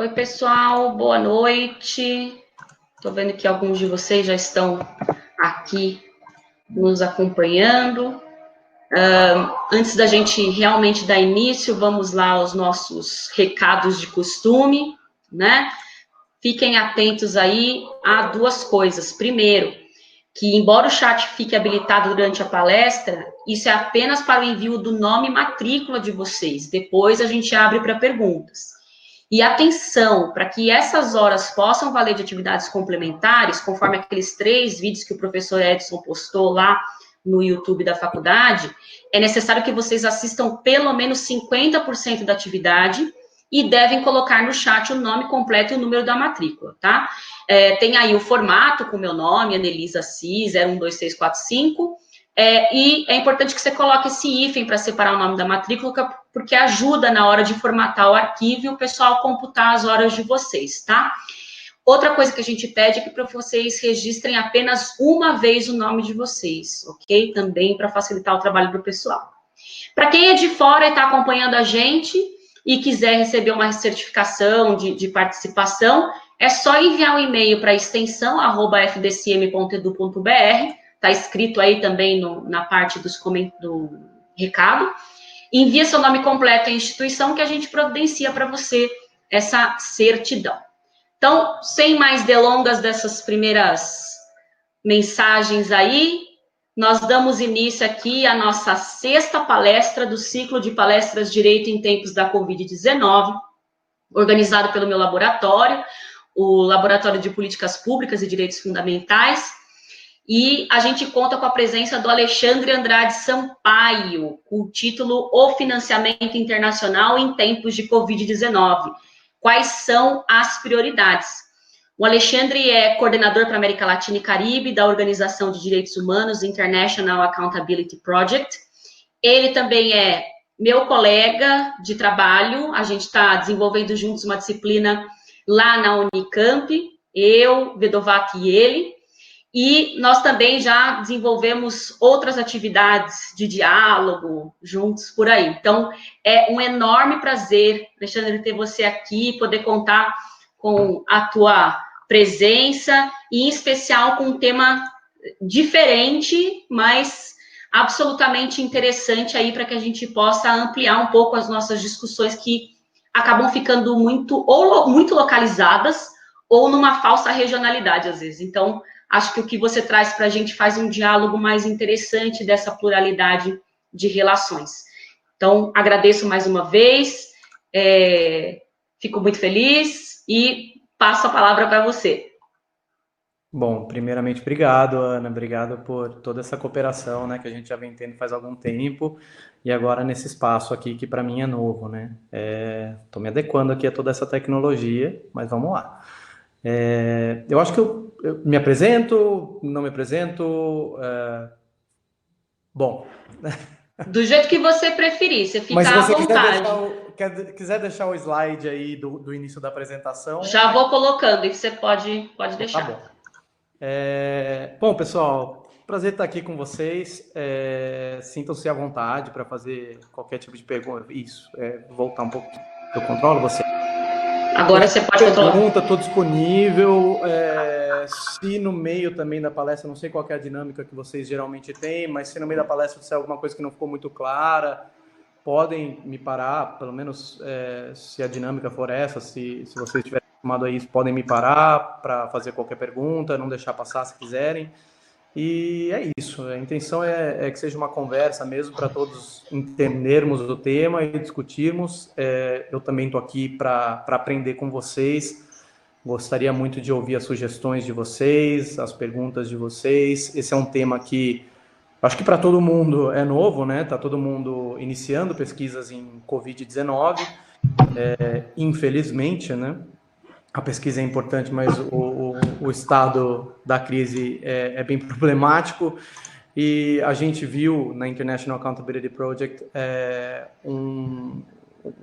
Oi, pessoal, boa noite. Estou vendo que alguns de vocês já estão aqui nos acompanhando. Antes da gente realmente dar início, vamos lá aos nossos recados de costume, né? Fiquem atentos aí a duas coisas. Primeiro, que embora o chat fique habilitado durante a palestra, isso é apenas para o envio do nome e matrícula de vocês. Depois a gente abre para perguntas. E atenção, para que essas horas possam valer de atividades complementares, conforme aqueles 3 vídeos que o professor Edson postou lá no YouTube da faculdade, é necessário que vocês assistam pelo menos 50% da atividade e devem colocar no chat o nome completo e o número da matrícula, tá? Tem aí o formato com o meu nome, Anelisa Si, 012645, e é importante que você coloque esse hífen para separar o nome da matrícula, porque ajuda na hora de formatar o arquivo e o pessoal computar as horas de vocês, tá? Outra coisa que a gente pede é que para vocês registrem apenas uma vez o nome de vocês, ok? Também para facilitar o trabalho do pessoal. Para quem é de fora e está acompanhando a gente e quiser receber uma certificação de participação, é só enviar um e-mail para a extensão @fdcm.edu.br, está escrito aí também na parte do recado. Envia seu nome completo à instituição que a gente providencia para você essa certidão. Então, sem mais delongas dessas primeiras mensagens aí, nós damos início aqui à nossa 6ª palestra do ciclo de palestras Direito em Tempos da Covid-19, organizado pelo meu laboratório, o Laboratório de Políticas Públicas e Direitos Fundamentais, e a gente conta com a presença do Alexandre Andrade Sampaio, com o título O Financiamento Internacional em Tempos de Covid-19. Quais são as prioridades? O Alexandre é coordenador para a América Latina e Caribe da Organização de Direitos Humanos International Accountability Project. Ele também é meu colega de trabalho, a gente está desenvolvendo juntos uma disciplina lá na Unicamp, eu, Vedovat e ele. E nós também já desenvolvemos outras atividades de diálogo juntos por aí. Então, é um enorme prazer, Alexandre, ter você aqui, poder contar com a tua presença, e em especial com um tema diferente, mas absolutamente interessante aí para que a gente possa ampliar um pouco as nossas discussões que acabam ficando muito localizadas ou numa falsa regionalidade às vezes. Então, acho que o que você traz para a gente faz um diálogo mais interessante dessa pluralidade de relações. Então, agradeço mais uma vez, fico muito feliz e passo a palavra para você. Bom, primeiramente, obrigado, Ana, obrigado por toda essa cooperação, né, que a gente já vem tendo faz algum tempo, e agora nesse espaço aqui que para mim é novo, né? Estou me adequando aqui a toda essa tecnologia, mas vamos lá. Eu acho que eu me apresento, não me apresento, bom. Do jeito que você preferir, você fica Mas se à você vontade. quiser deixar o slide aí do início da apresentação... Já vou colocando e você pode deixar. Tá bom. Bom, pessoal, prazer estar aqui com vocês. Sintam-se à vontade para fazer qualquer tipo de pergunta. Isso, voltar um pouco. Eu controlo você. Agora você pode controlar. Pergunta, estou disponível. Se no meio também da palestra, não sei qual é a dinâmica que vocês geralmente têm, mas se no meio da palestra disser alguma coisa que não ficou muito clara, podem me parar, pelo menos se a dinâmica for essa, se vocês tiverem acostumado a isso, podem me parar para fazer qualquer pergunta, não deixar passar se quiserem. E é isso, a intenção é que seja uma conversa mesmo para todos entendermos o tema e discutirmos. Eu também estou aqui para aprender com vocês, gostaria muito de ouvir as sugestões de vocês, as perguntas de vocês. Esse é um tema que acho que para todo mundo é novo, né? Está todo mundo iniciando pesquisas em Covid-19, infelizmente, né? A pesquisa é importante, mas o estado da crise é bem problemático, e a gente viu na International Accountability Project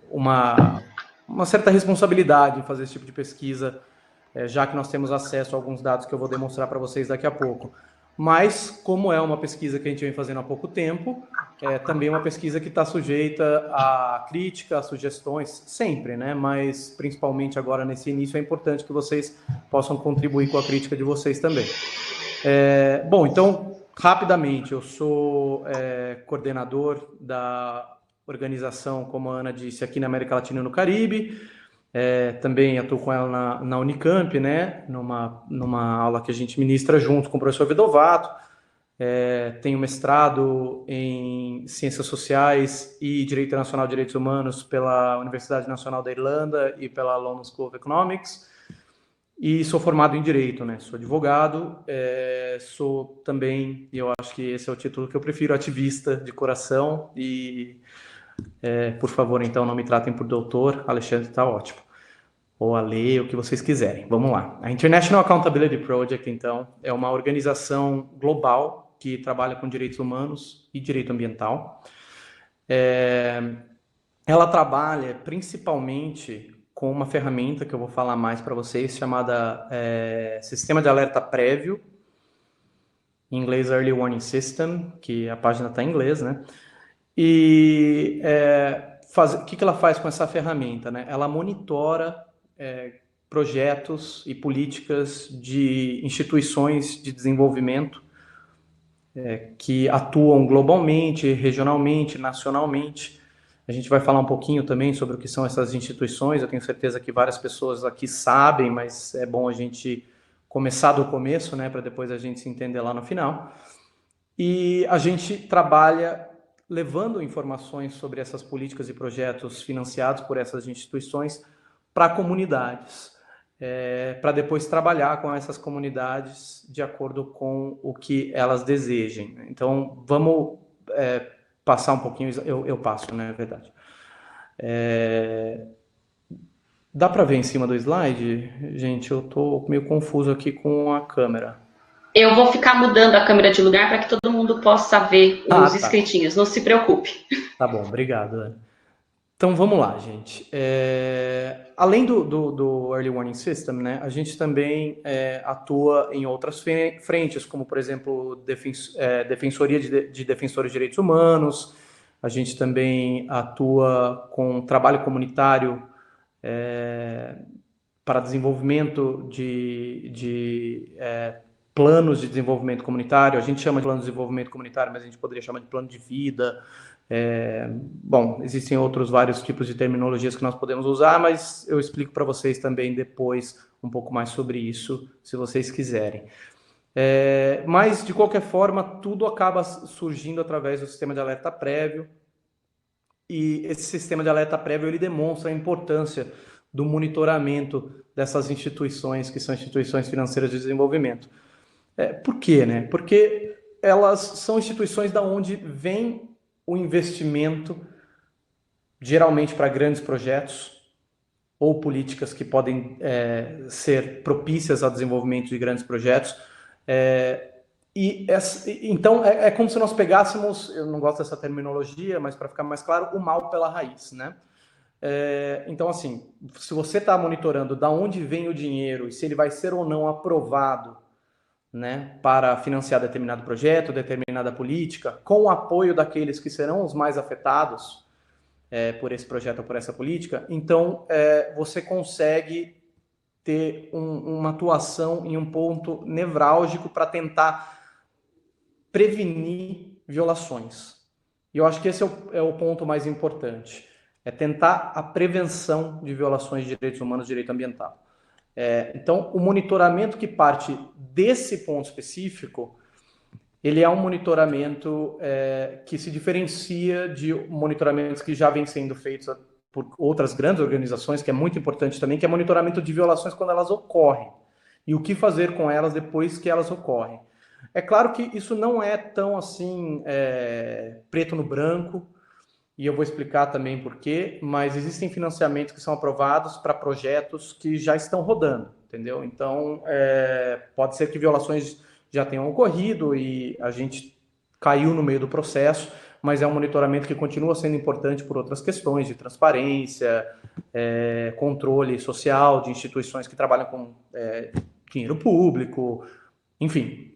uma certa responsabilidade em fazer esse tipo de pesquisa, já que nós temos acesso a alguns dados que eu vou demonstrar para vocês daqui a pouco. mas como é uma pesquisa que a gente vem fazendo há pouco tempo, é também uma pesquisa que está sujeita a crítica, a sugestões, sempre, né? Mas principalmente agora nesse início é importante que vocês possam contribuir com a crítica de vocês também. Bom, então, rapidamente, eu sou coordenador da organização, como a Ana disse, aqui na América Latina e no Caribe. Também atuo com ela na Unicamp, né? Numa aula que a gente ministra junto com o professor Vedovato. Tenho mestrado em Ciências Sociais e Direito Internacional de Direitos Humanos pela Universidade Nacional da Irlanda e pela London School of Economics. E sou formado em Direito, né? Sou advogado, sou também, e eu acho que esse é o título que eu prefiro, ativista de coração. E, por favor, então, não me tratem por doutor, Alexandre está ótimo. Ou a lei, o que vocês quiserem. Vamos lá. A International Accountability Project, então, é uma organização global que trabalha com direitos humanos e direito ambiental. Ela trabalha principalmente com uma ferramenta que eu vou falar mais para vocês, chamada Sistema de Alerta Prévio, em inglês Early Warning System, que a página está em inglês, né? E o que ela faz com essa ferramenta, né? Ela monitora projetos e políticas de instituições de desenvolvimento que atuam globalmente, regionalmente, nacionalmente. A gente vai falar um pouquinho também sobre o que são essas instituições. Eu tenho certeza que várias pessoas aqui sabem, mas é bom a gente começar do começo, né, para depois a gente se entender lá no final. E a gente trabalha levando informações sobre essas políticas e projetos financiados por essas instituições para comunidades, para depois trabalhar com essas comunidades de acordo com o que elas desejem. Então, vamos passar um pouquinho, eu passo, né, é verdade. Dá para ver em cima do slide? Gente, eu estou meio confuso aqui com a câmera. Eu vou ficar mudando a câmera de lugar para que todo mundo possa ver os tá. inscritinhos, não se preocupe. Tá bom, obrigado, Ana. Então vamos lá, gente. Além do Early Warning System, né, a gente também atua em outras frentes, como por exemplo Defensoria de Defensores de Direitos Humanos. A gente também atua com trabalho comunitário para desenvolvimento de planos de desenvolvimento comunitário. A gente chama de plano de desenvolvimento comunitário, mas a gente poderia chamar de plano de vida. Bom, existem outros vários tipos de terminologias que nós podemos usar, mas eu explico para vocês também depois um pouco mais sobre isso, se vocês quiserem. Mas, de qualquer forma, tudo acaba surgindo através do sistema de alerta prévio, e esse sistema de alerta prévio ele demonstra a importância do monitoramento dessas instituições, que são instituições financeiras de desenvolvimento. Por quê, né? Porque elas são instituições da onde vem o investimento, geralmente para grandes projetos ou políticas que podem ser propícias ao desenvolvimento de grandes projetos. Então, é como se nós pegássemos, eu não gosto dessa terminologia, mas para ficar mais claro, o mal pela raiz, né? Então, assim, se você está monitorando de onde vem o dinheiro e se ele vai ser ou não aprovado, né, para financiar determinado projeto, determinada política, com o apoio daqueles que serão os mais afetados por esse projeto ou por essa política, então você consegue ter uma atuação em um ponto nevrálgico para tentar prevenir violações. E eu acho que esse é o ponto mais importante, é tentar a prevenção de violações de direitos humanos e direito ambiental. Então, o monitoramento que parte desse ponto específico, ele é um monitoramento que se diferencia de monitoramentos que já vêm sendo feitos por outras grandes organizações, que é muito importante também, que é monitoramento de violações quando elas ocorrem e o que fazer com elas depois que elas ocorrem. É claro que isso não é tão assim preto no branco, e eu vou explicar também por quê, mas existem financiamentos que são aprovados para projetos que já estão rodando, entendeu? Então, pode ser que violações já tenham ocorrido e a gente caiu no meio do processo, mas é um monitoramento que continua sendo importante por outras questões de transparência, controle social de instituições que trabalham com dinheiro público, enfim.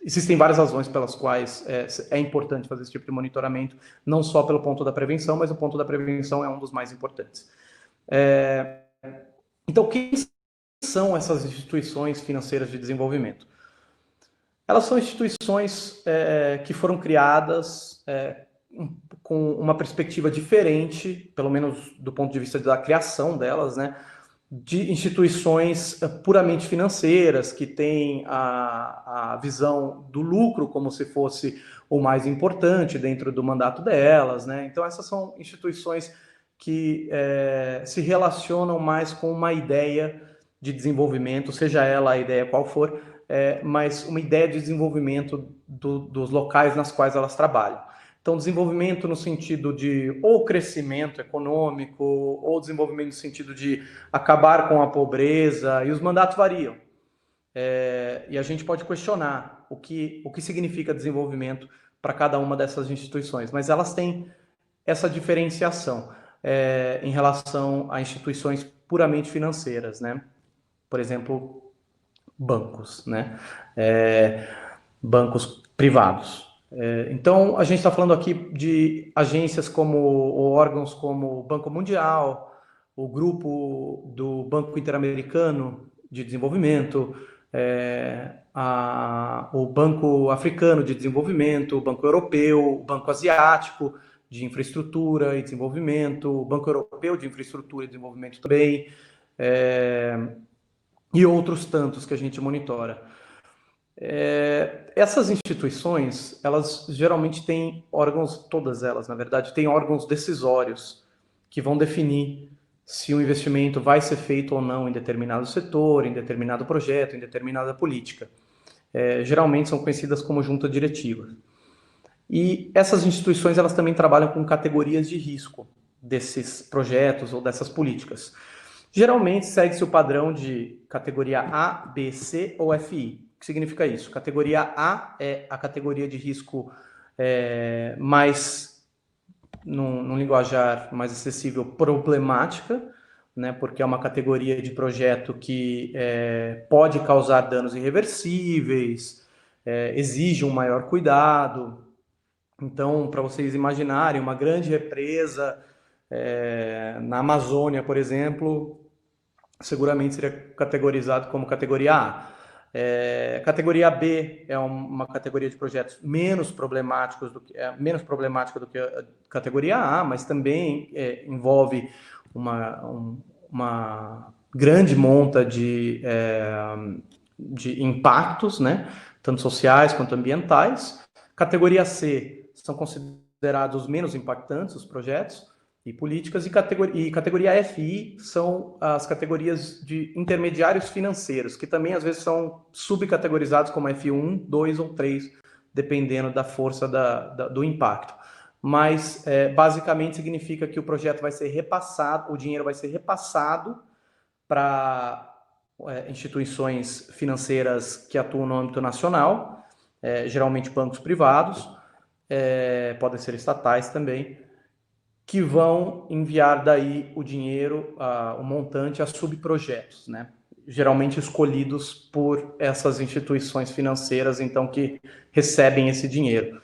Existem várias razões pelas quais é importante fazer esse tipo de monitoramento, não só pelo ponto da prevenção, mas o ponto da prevenção é um dos mais importantes. Então, quem são essas instituições financeiras de desenvolvimento? Elas são instituições que foram criadas com uma perspectiva diferente, pelo menos do ponto de vista da criação delas, né, de instituições puramente financeiras, que têm a visão do lucro como se fosse o mais importante dentro do mandato delas, né? Então, essas são instituições que se relacionam mais com uma ideia de desenvolvimento, seja ela a ideia qual for, mas uma ideia de desenvolvimento dos locais nas quais elas trabalham. Então, desenvolvimento no sentido de ou crescimento econômico, ou desenvolvimento no sentido de acabar com a pobreza, e os mandatos variam. E a gente pode questionar o que significa desenvolvimento para cada uma dessas instituições, mas elas têm essa diferenciação em relação a instituições puramente financeiras, né? Por exemplo, bancos, né? Bancos privados. Então, a gente está falando aqui de agências ou órgãos como o Banco Mundial, o grupo do Banco Interamericano de Desenvolvimento, o Banco Africano de Desenvolvimento, o Banco Europeu, o Banco Asiático de Infraestrutura e Desenvolvimento, o Banco Europeu de Infraestrutura e Desenvolvimento também, e outros tantos que a gente monitora. Essas instituições, elas geralmente têm órgãos, todas elas, na verdade, têm órgãos decisórios que vão definir se o investimento vai ser feito ou não em determinado setor, em determinado projeto, em determinada política. Geralmente são conhecidas como junta diretiva. E essas instituições, elas também trabalham com categorias de risco desses projetos ou dessas políticas. Geralmente segue-se o padrão de categoria A, B, C ou FI. O que significa isso? Categoria A é a categoria de risco mais, num linguajar mais acessível, problemática, né, porque é uma categoria de projeto que pode causar danos irreversíveis, exige um maior cuidado. Então, para vocês imaginarem, uma grande represa na Amazônia, por exemplo, seguramente seria categorizado como categoria A. Categoria B é uma categoria de projetos menos problemática do que a categoria A, mas também envolve uma grande monta de impactos, né, tanto sociais quanto ambientais. Categoria C são considerados os menos impactantes, os projetos e políticas, e categoria FI são as categorias de intermediários financeiros, que também às vezes são subcategorizados como F1, 2 ou 3, dependendo da força do impacto. Mas basicamente significa que o projeto vai ser repassado, o dinheiro vai ser repassado para instituições financeiras que atuam no âmbito nacional, geralmente bancos privados, podem ser estatais também, que vão enviar daí o dinheiro, o montante, a subprojetos, né? Geralmente escolhidos por essas instituições financeiras, então, que recebem esse dinheiro.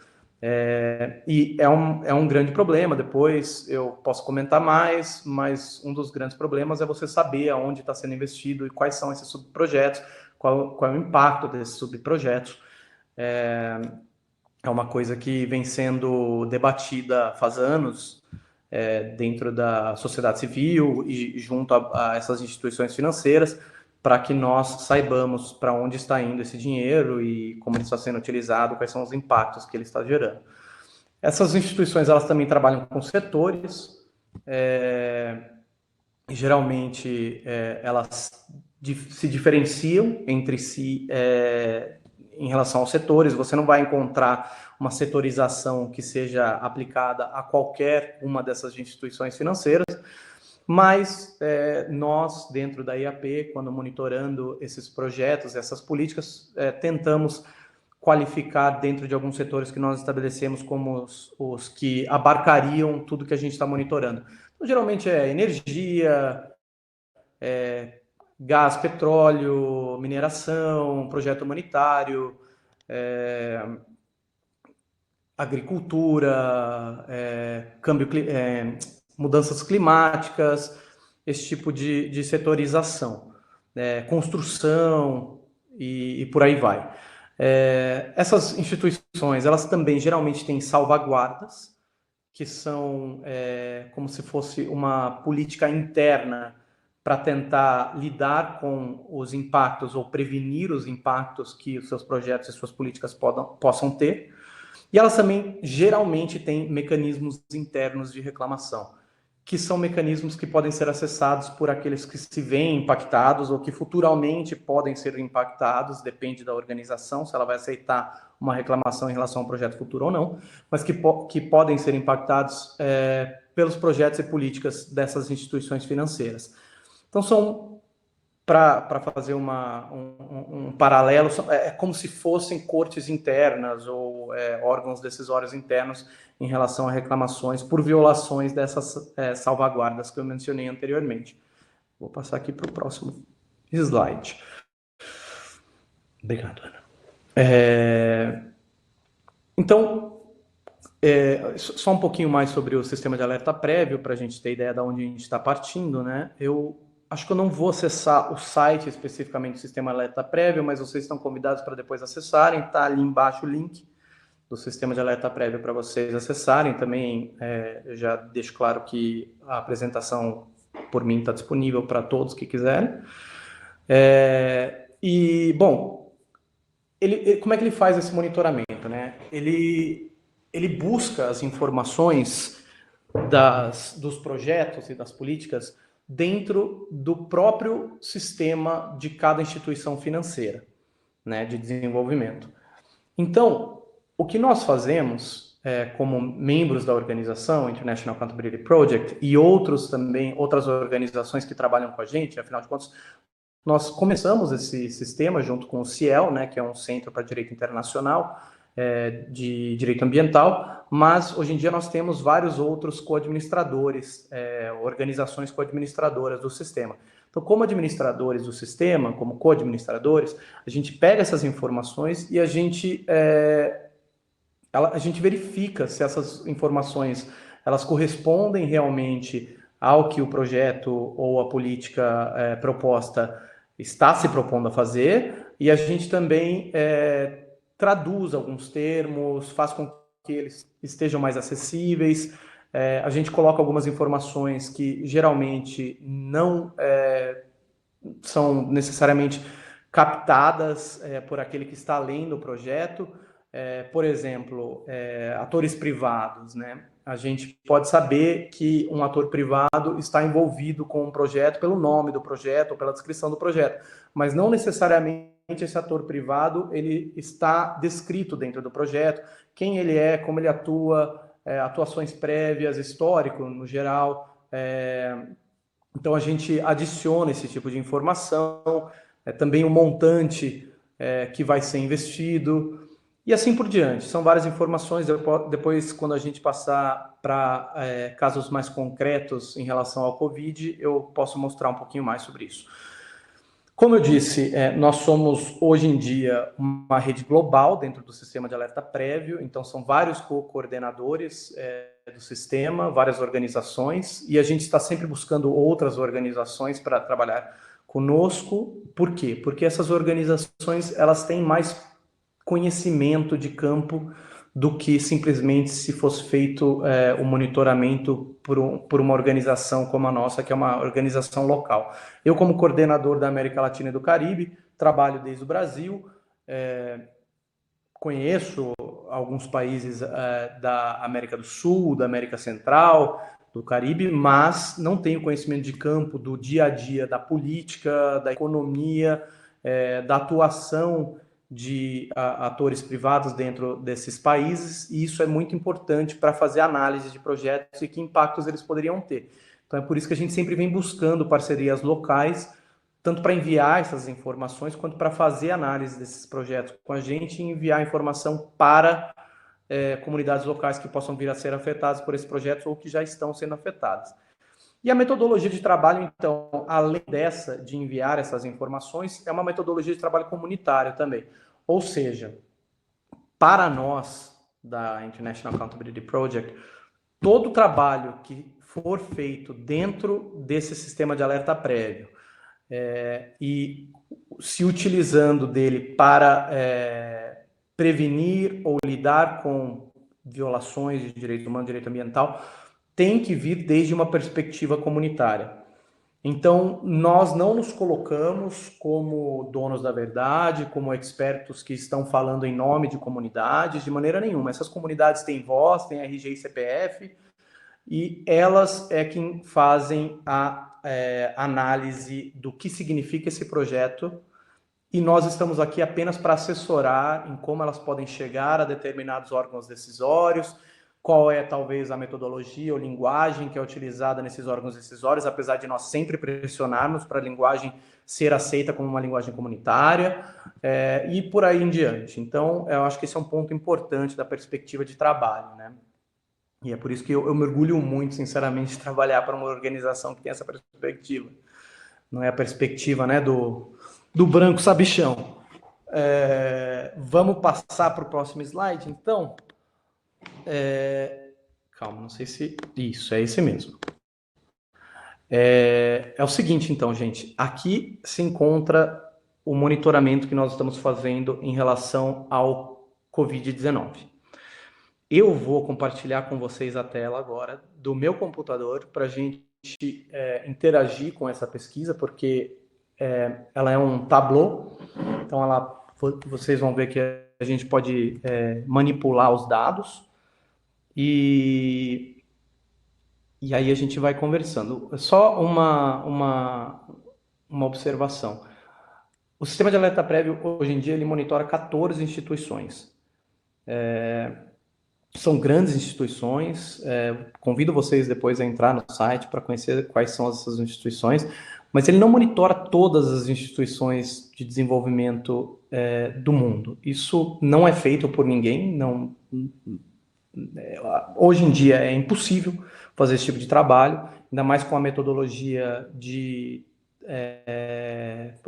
E é um grande problema, depois eu posso comentar mais, mas um dos grandes problemas é você saber aonde está sendo investido e quais são esses subprojetos, qual é o impacto desses subprojetos. É uma coisa que vem sendo debatida faz anos, dentro da sociedade civil e junto a essas instituições financeiras, para que nós saibamos para onde está indo esse dinheiro e como ele está sendo utilizado, quais são os impactos que ele está gerando. Essas instituições, elas também trabalham com setores, geralmente elas se diferenciam entre si em relação aos setores. Você não vai encontrar uma setorização que seja aplicada a qualquer uma dessas instituições financeiras, mas nós, dentro da IAP, quando monitorando esses projetos, essas políticas, tentamos qualificar dentro de alguns setores que nós estabelecemos como os que abarcariam tudo que a gente está monitorando. Então, geralmente é energia, gás, petróleo, mineração, projeto humanitário, agricultura, mudanças climáticas, esse tipo de setorização, construção e por aí vai. Essas instituições, elas também geralmente têm salvaguardas, que são como se fosse uma política interna para tentar lidar com os impactos ou prevenir os impactos que os seus projetos e suas políticas possam ter. E elas também geralmente têm mecanismos internos de reclamação, que são mecanismos que podem ser acessados por aqueles que se veem impactados ou que futuramente podem ser impactados, depende da organização, se ela vai aceitar uma reclamação em relação ao projeto futuro ou não, mas que podem ser impactados pelos projetos e políticas dessas instituições financeiras. Então, são, para fazer um paralelo, é como se fossem cortes internas ou órgãos decisórios internos em relação a reclamações por violações dessas salvaguardas que eu mencionei anteriormente. Vou passar aqui para o próximo slide. Obrigado, Ana. Então, só um pouquinho mais sobre o sistema de alerta prévio, para a gente ter ideia de onde a gente está partindo, né? Eu acho que eu não vou acessar o site especificamente do sistema de alerta prévio, mas vocês estão convidados para depois acessarem. Está ali embaixo o link do sistema de alerta prévio para vocês acessarem. Também eu já deixo claro que a apresentação por mim está disponível para todos que quiserem. Bom, como é que ele faz esse monitoramento, né? Ele busca as informações dos projetos e das políticas dentro do próprio sistema de cada instituição financeira, né, de desenvolvimento. Então, o que nós fazemos como membros da organização International Accountability Project e outras organizações que trabalham com a gente, afinal de contas, nós começamos esse sistema junto com o CIEL, né, que é um Centro para Direito Internacional de Direito Ambiental, mas hoje em dia nós temos vários outros co-administradores, organizações co-administradoras do sistema. Então, como administradores do sistema, como co-administradores, a gente pega essas informações e a gente verifica se essas informações elas correspondem realmente ao que o projeto ou a política proposta está se propondo a fazer, e a gente também traduz alguns termos, faz com que eles estejam mais acessíveis. A gente coloca algumas informações que geralmente não são necessariamente captadas por aquele que está lendo o projeto. Por exemplo, atores privados, né? A gente pode saber que um ator privado está envolvido com um projeto pelo nome do projeto ou pela descrição do projeto, mas não necessariamente esse ator privado ele está descrito dentro do projeto, quem ele é, como ele atua, atuações prévias, histórico no geral. Então a gente adiciona esse tipo de informação, também o montante que vai ser investido e assim por diante. São várias informações. Depois, quando a gente passar para casos mais concretos em relação ao Covid, eu posso mostrar um pouquinho mais sobre isso. Como eu disse, nós somos, hoje em dia, uma rede global dentro do sistema de alerta prévio, então são vários coordenadores do sistema, várias organizações, e a gente está sempre buscando outras organizações para trabalhar conosco. Por quê? Porque essas organizações elas têm mais conhecimento de campo do que simplesmente se fosse feito o monitoramento por uma organização como a nossa, que é uma organização local. Eu, como coordenador da América Latina e do Caribe, trabalho desde o Brasil, conheço alguns países da América do Sul, da América Central, do Caribe, mas não tenho conhecimento de campo do dia a dia, da política, da economia, da atuação de atores privados dentro desses países, e isso é muito importante para fazer análise de projetos e que impactos eles poderiam ter. Então é por isso que a gente sempre vem buscando parcerias locais, tanto para enviar essas informações, quanto para fazer análise desses projetos com a gente e enviar informação para comunidades locais que possam vir a ser afetadas por esses projetos ou que já estão sendo afetadas. E a metodologia de trabalho, então, além dessa, de enviar essas informações, é uma metodologia de trabalho comunitário também. Ou seja, para nós, da International Accountability Project, todo o trabalho que for feito dentro desse sistema de alerta prévio e se utilizando dele para prevenir ou lidar com violações de direito humano, direito ambiental, tem que vir desde uma perspectiva comunitária. Então, nós não nos colocamos como donos da verdade, como expertos que estão falando em nome de comunidades, de maneira nenhuma. Essas comunidades têm voz, têm RG e CPF, e elas é quem fazem a análise do que significa esse projeto, e nós estamos aqui apenas para assessorar em como elas podem chegar a determinados órgãos decisórios, qual é talvez a metodologia ou linguagem que é utilizada nesses órgãos decisórios, apesar de nós sempre pressionarmos para a linguagem ser aceita como uma linguagem comunitária, e por aí em diante. Então, eu acho que esse é um ponto importante da perspectiva de trabalho, né? E é por isso que eu mergulho muito, sinceramente, de trabalhar para uma organização que tem essa perspectiva. Não é a perspectiva, né, do branco sabichão. Vamos passar para o próximo slide, então? Calma, não sei se... Isso, é esse mesmo. É o seguinte, então, gente. Aqui se encontra o monitoramento que nós estamos fazendo em relação ao Covid-19. Eu vou compartilhar com vocês a tela agora do meu computador para a gente interagir com essa pesquisa, porque ela é um tableau, então vocês vão ver que a gente pode manipular os dados e aí a gente vai conversando. Só uma observação. O sistema de alerta prévio, hoje em dia, ele monitora 14 instituições. São grandes instituições, convido vocês depois a entrar no site para conhecer quais são essas instituições, mas ele não monitora todas as instituições de desenvolvimento do mundo. Isso não é feito por ninguém, hoje em dia é impossível fazer esse tipo de trabalho, ainda mais com a metodologia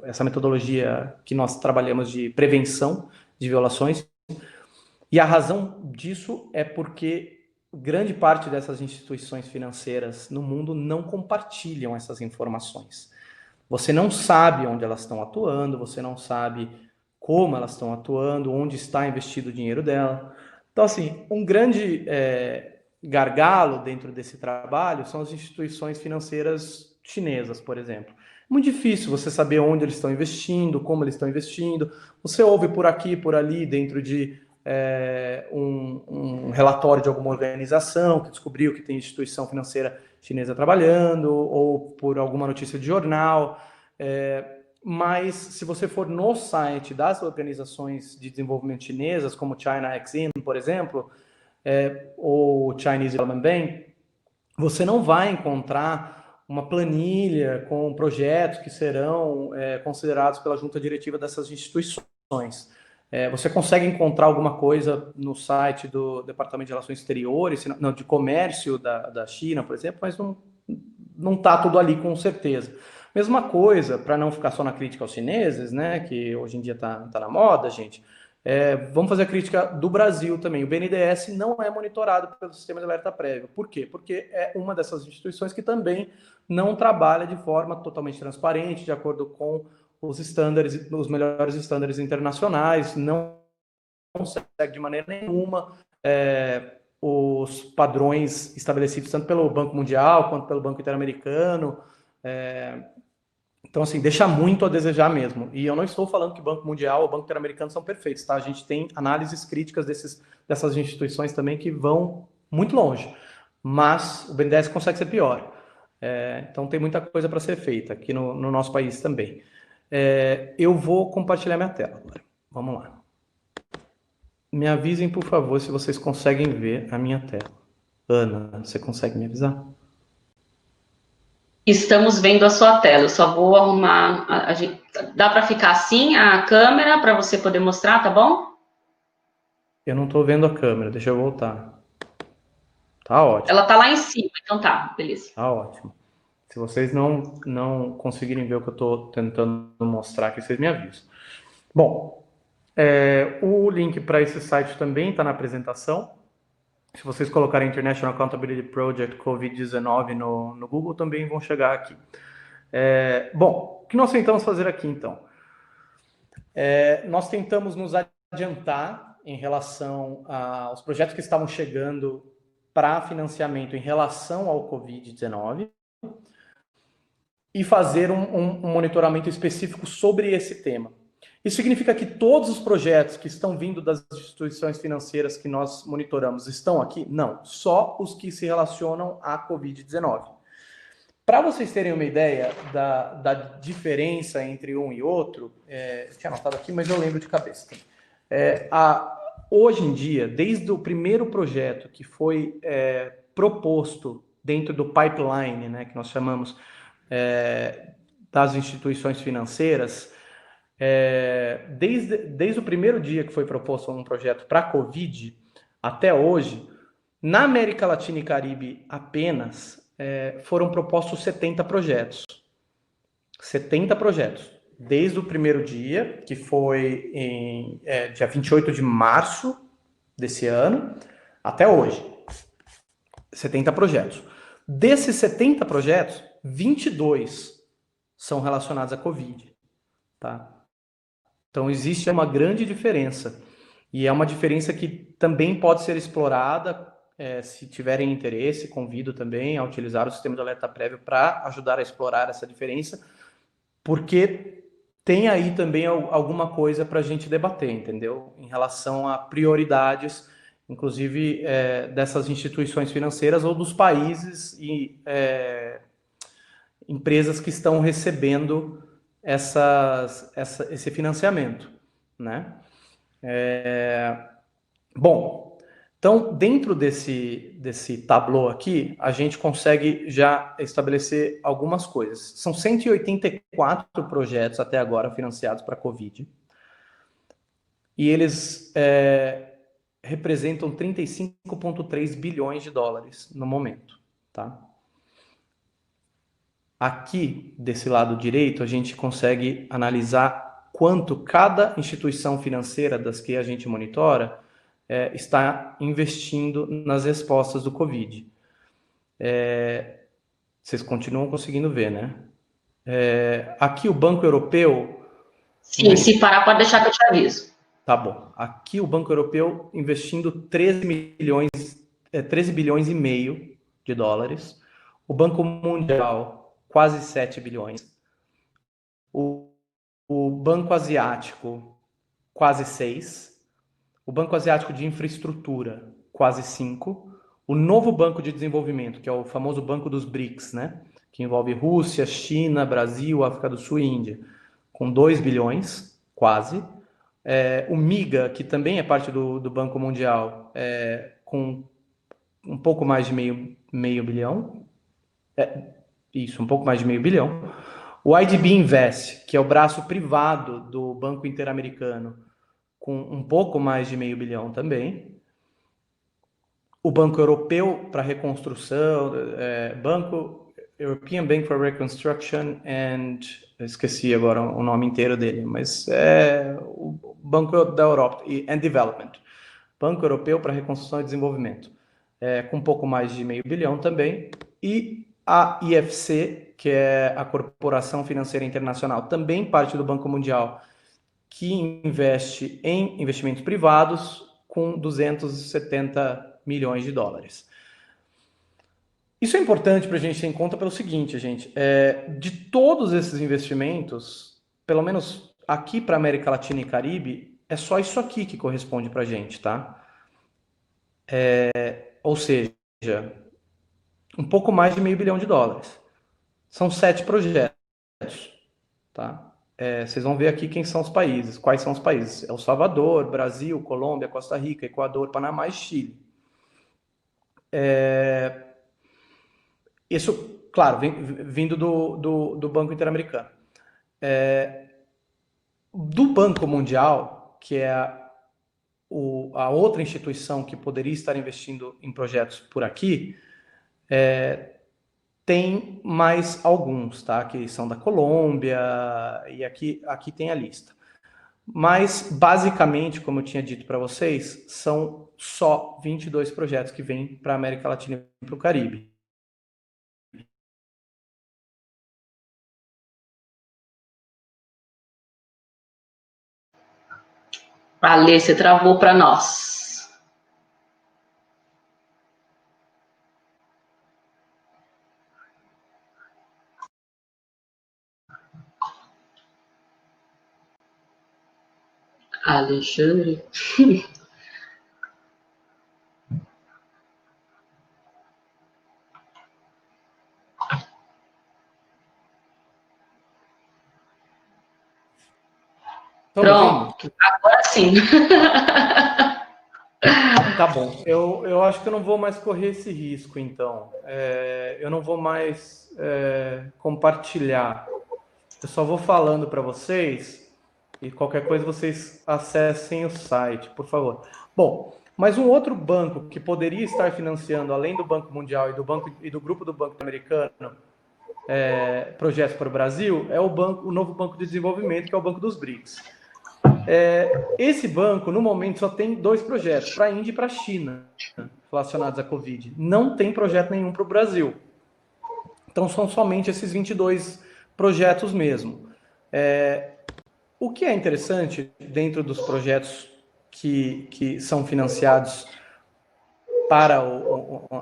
essa metodologia que nós trabalhamos de prevenção de violações. E a razão disso é porque grande parte dessas instituições financeiras no mundo não compartilham essas informações. Você não sabe onde elas estão atuando, você não sabe como elas estão atuando, onde está investido o dinheiro dela. Então, assim, um grande gargalo dentro desse trabalho são as instituições financeiras chinesas, por exemplo. Muito difícil você saber onde eles estão investindo, como eles estão investindo. Você ouve por aqui, por ali, dentro de um relatório de alguma organização que descobriu que tem instituição financeira chinesa trabalhando, ou por alguma notícia de jornal, mas se você for no site das organizações de desenvolvimento chinesas, como China Exim, por exemplo, ou Chinese Development Bank, você não vai encontrar uma planilha com projetos que serão considerados pela junta diretiva dessas instituições. Você consegue encontrar alguma coisa no site do Departamento de Relações Exteriores, não, de Comércio da China, por exemplo, mas não está tudo ali com certeza. Mesma coisa, para não ficar só na crítica aos chineses, né, que hoje em dia está na moda, gente, vamos fazer a crítica do Brasil também. O BNDES não é monitorado pelo sistema de alerta prévio. Por quê? Porque é uma dessas instituições que também não trabalha de forma totalmente transparente, de acordo com os estándares, os melhores estándares internacionais, não segue de maneira nenhuma os padrões estabelecidos tanto pelo Banco Mundial quanto pelo Banco Interamericano. Então, assim, deixa muito a desejar mesmo. E eu não estou falando que o Banco Mundial ou o Banco Interamericano são perfeitos, tá? A gente tem análises críticas dessas instituições também que vão muito longe. Mas o BNDES consegue ser pior. Então, tem muita coisa para ser feita aqui no nosso país também. Eu vou compartilhar minha tela agora. Vamos lá. Me avisem, por favor, se vocês conseguem ver a minha tela. Ana, você consegue me avisar? Estamos vendo a sua tela. Eu só vou arrumar... Dá para ficar assim a câmera para você poder mostrar, tá bom? Eu não estou vendo a câmera. Deixa eu voltar. Tá ótimo. Ela tá lá em cima, então tá, beleza. Tá ótimo. Se vocês não conseguirem ver o que eu estou tentando mostrar aqui, vocês me avisam. Bom, o link para esse site também está na apresentação. Se vocês colocarem International Accountability Project COVID-19 no Google, também vão chegar aqui. Bom, o que nós tentamos fazer aqui, então? Nós tentamos nos adiantar em relação aos projetos que estavam chegando para financiamento em relação ao COVID-19 e fazer um monitoramento específico sobre esse tema. Isso significa que todos os projetos que estão vindo das instituições financeiras que nós monitoramos estão aqui? Não, só os que se relacionam à COVID-19. Para vocês terem uma ideia da diferença entre um e outro, eu tinha anotado aqui, mas eu lembro de cabeça. Hoje em dia, desde o primeiro projeto que foi proposto dentro do pipeline, né, que nós chamamos das instituições financeiras, desde o primeiro dia que foi proposto um projeto para a Covid até hoje, na América Latina e Caribe apenas, foram propostos 70 projetos. 70 projetos. Desde o primeiro dia, que foi dia 28 de março desse ano, até hoje. 70 projetos. Desses 70 projetos, 22 são relacionados à Covid. Tá? Então, existe uma grande diferença. E é uma diferença que também pode ser explorada. Se tiverem interesse, convido também a utilizar o sistema de alerta prévio para ajudar a explorar essa diferença, porque tem aí também alguma coisa para a gente debater, entendeu? Em relação a prioridades, inclusive dessas instituições financeiras ou dos países e empresas que estão recebendo esse financiamento, né? Bom, então, dentro desse tableau aqui, a gente consegue já estabelecer algumas coisas. São 184 projetos até agora financiados para a Covid. E eles representam 35,3 bilhões de dólares no momento. Tá? Aqui, desse lado direito, a gente consegue analisar quanto cada instituição financeira das que a gente monitora está investindo nas respostas do Covid. Vocês continuam conseguindo ver, né? Aqui o Banco Europeu... Sim, se parar, pode deixar que eu te aviso. Tá bom. Aqui o Banco Europeu investindo 13 bilhões e meio de dólares. O Banco Mundial, quase 7 bilhões. O Banco Asiático, quase 6. O Banco Asiático de Infraestrutura, quase 5. O novo Banco de Desenvolvimento, que é o famoso Banco dos BRICS, né? Que envolve Rússia, China, Brasil, África do Sul e Índia, com 2 bilhões, quase. O MIGA, que também é parte do Banco Mundial, com um pouco mais de meio bilhão. Um pouco mais de meio bilhão. O IDB Invest, que é o braço privado do Banco Interamericano, com um pouco mais de meio bilhão também. O Banco Europeu para Reconstrução, European Bank for Reconstruction and... esqueci agora o nome inteiro dele, mas é o Banco da Europa and Development. Banco Europeu para Reconstrução e Desenvolvimento, com um pouco mais de meio bilhão também. E a IFC, que é a Corporação Financeira Internacional, também parte do Banco Mundial, que investe em investimentos privados com 270 milhões de dólares. Isso é importante para a gente ter em conta pelo seguinte, gente, de todos esses investimentos, pelo menos aqui para a América Latina e Caribe, é só isso aqui que corresponde para a gente, tá? Ou seja, um pouco mais de meio bilhão de dólares. São 7 projetos, tá? Vocês vão ver aqui quem são os países, quais são os países. El Salvador, Brasil, Colômbia, Costa Rica, Equador, Panamá e Chile. Isso, claro, vindo do Banco Interamericano. Do Banco Mundial, que é a outra instituição que poderia estar investindo em projetos por aqui, tem mais alguns, tá? Que são da Colômbia, e aqui tem a lista. Mas, basicamente, como eu tinha dito para vocês, são só 22 projetos que vêm para a América Latina e para o Caribe. Alê, você travou para nós. Alexandre? Pronto, agora sim. Tá bom, eu acho que eu não vou mais correr esse risco, então. Eu não vou mais compartilhar. Eu só vou falando para vocês e qualquer coisa vocês acessem o site, por favor. Bom, mas um outro banco que poderia estar financiando, além do Banco Mundial e do grupo do Banco Americano, projetos para o Brasil, é o novo Banco de Desenvolvimento, que é o Banco dos BRICS. Esse banco, no momento, só tem 2 projetos, para a Índia e para a China, relacionados à Covid. Não tem projeto nenhum para o Brasil. Então, são somente esses 22 projetos mesmo. O que é interessante, dentro dos projetos que são financiados para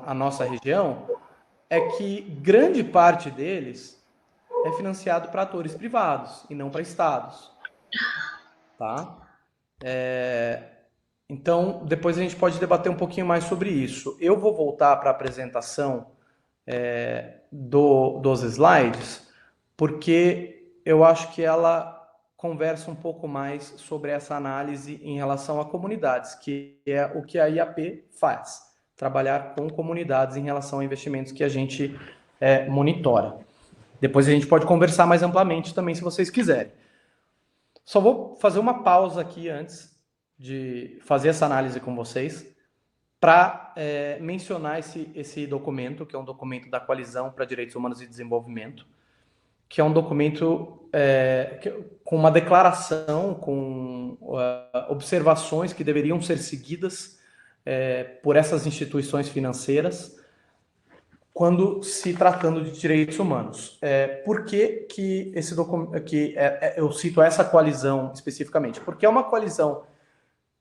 a nossa região, é que grande parte deles é financiado para atores privados e não para estados. Tá? Então, depois a gente pode debater um pouquinho mais sobre isso. Eu vou voltar para a apresentação dos slides, porque eu acho que ela conversa um pouco mais sobre essa análise em relação a comunidades, que é o que a IAP faz, trabalhar com comunidades em relação a investimentos que a gente monitora. Depois a gente pode conversar mais amplamente também, se vocês quiserem. Só vou fazer uma pausa aqui antes de fazer essa análise com vocês, para mencionar esse documento, que é um documento da Coalizão para Direitos Humanos e Desenvolvimento, que é um documento com uma declaração, com observações que deveriam ser seguidas por essas instituições financeiras quando se tratando de direitos humanos. Por que esse documento, eu cito essa coalizão especificamente? Porque é uma coalizão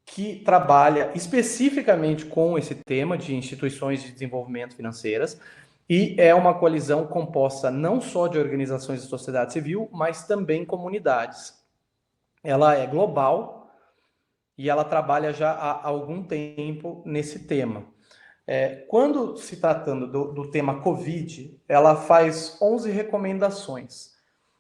que trabalha especificamente com esse tema de instituições de desenvolvimento financeiras, e é uma coalizão composta não só de organizações da sociedade civil, mas também comunidades. Ela é global e ela trabalha já há algum tempo nesse tema. Quando se tratando do tema Covid, ela faz 11 recomendações.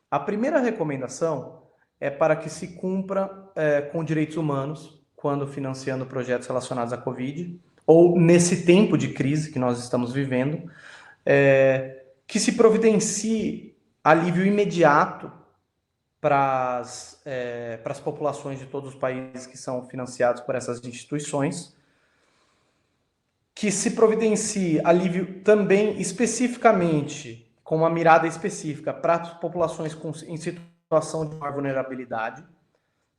A primeira recomendação é para que se cumpra com direitos humanos quando financiando projetos relacionados à Covid, ou nesse tempo de crise que nós estamos vivendo, que se providencie alívio imediato para as populações de todos os países que são financiados por essas instituições, que se providencie alívio também especificamente, com uma mirada específica para as populações em situação de maior vulnerabilidade,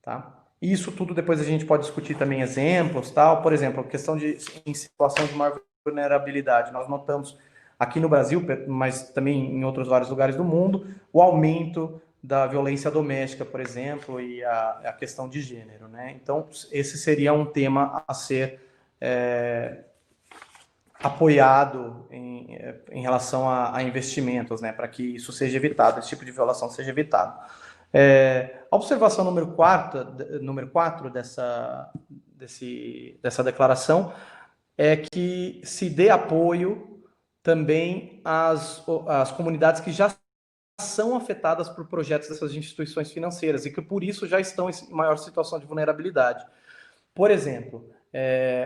tá? Isso tudo depois a gente pode discutir também exemplos, tal. Por exemplo, a questão em situação de maior vulnerabilidade, nós notamos aqui no Brasil, mas também em outros vários lugares do mundo, o aumento da violência doméstica, por exemplo, e a questão de gênero, né? Então, esse seria um tema a ser apoiado em relação a investimentos, né, para que isso seja evitado, esse tipo de violação seja evitado. A observação número 4 dessa declaração é que se dê apoio também às comunidades que já são afetadas por projetos dessas instituições financeiras e que por isso já estão em maior situação de vulnerabilidade. Por exemplo,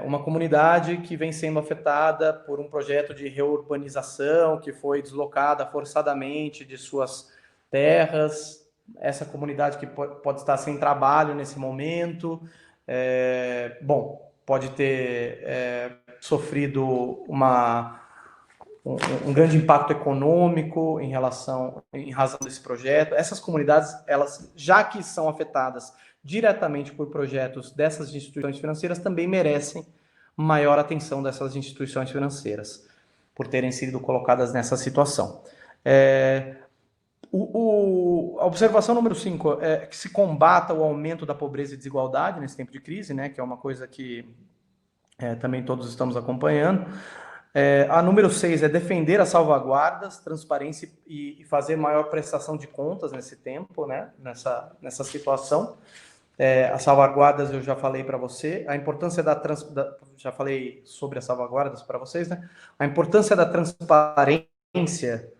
uma comunidade que vem sendo afetada por um projeto de reurbanização, que foi deslocada forçadamente de suas terras, essa comunidade que pode estar sem trabalho nesse momento, pode ter sofrido um grande impacto econômico em razão desse projeto. Essas comunidades, elas, já que são afetadas diretamente por projetos dessas instituições financeiras, também merecem maior atenção dessas instituições financeiras, por terem sido colocadas nessa situação. A observação número 5 é que se combata o aumento da pobreza e desigualdade nesse tempo de crise, né, que é uma coisa que também todos estamos acompanhando. A número 6 é defender as salvaguardas, transparência e fazer maior prestação de contas nesse tempo, né, nessa situação. As salvaguardas eu já falei para você, a importância já falei sobre as salvaguardas para vocês, né? A importância da transparência,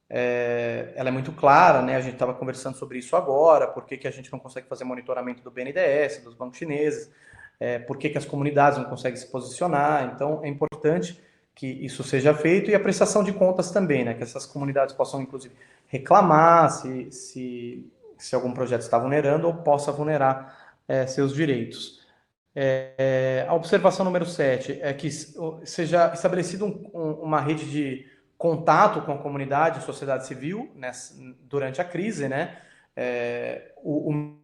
ela é muito clara, né? A gente estava conversando sobre isso agora, por que a gente não consegue fazer monitoramento do BNDES, dos bancos chineses, por que as comunidades não conseguem se posicionar. Então, é importante que isso seja feito, e a prestação de contas também, né? Que essas comunidades possam, inclusive, reclamar se algum projeto está vulnerando ou possa vulnerar seus direitos. A observação número 7 é que seja estabelecida uma rede de contato com a comunidade e sociedade civil durante a crise, né? O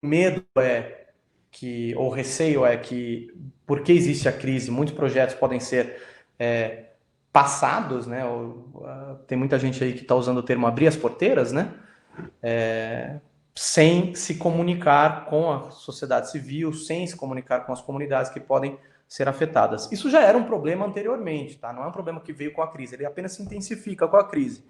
medo ou receio é que, porque existe a crise, muitos projetos podem ser passados, né? Tem muita gente aí que está usando o termo abrir as porteiras, né? Sem se comunicar com a sociedade civil, sem se comunicar com as comunidades que podem ser afetadas. Isso já era um problema anteriormente, tá? Não é um problema que veio com a crise, ele apenas se intensifica com a crise.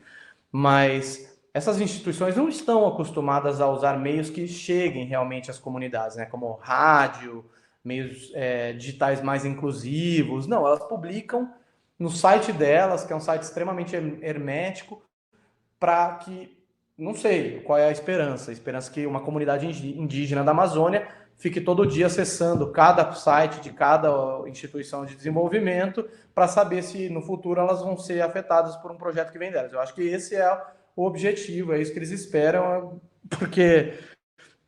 Mas essas instituições não estão acostumadas a usar meios que cheguem realmente às comunidades, né? Como rádio, meios digitais mais inclusivos. Não, elas publicam no site delas, que é um site extremamente hermético, para que, não sei qual é a esperança que uma comunidade indígena da Amazônia fique todo dia acessando cada site de cada instituição de desenvolvimento para saber se no futuro elas vão ser afetadas por um projeto que vem delas. Eu acho que esse é o objetivo, é isso que eles esperam, porque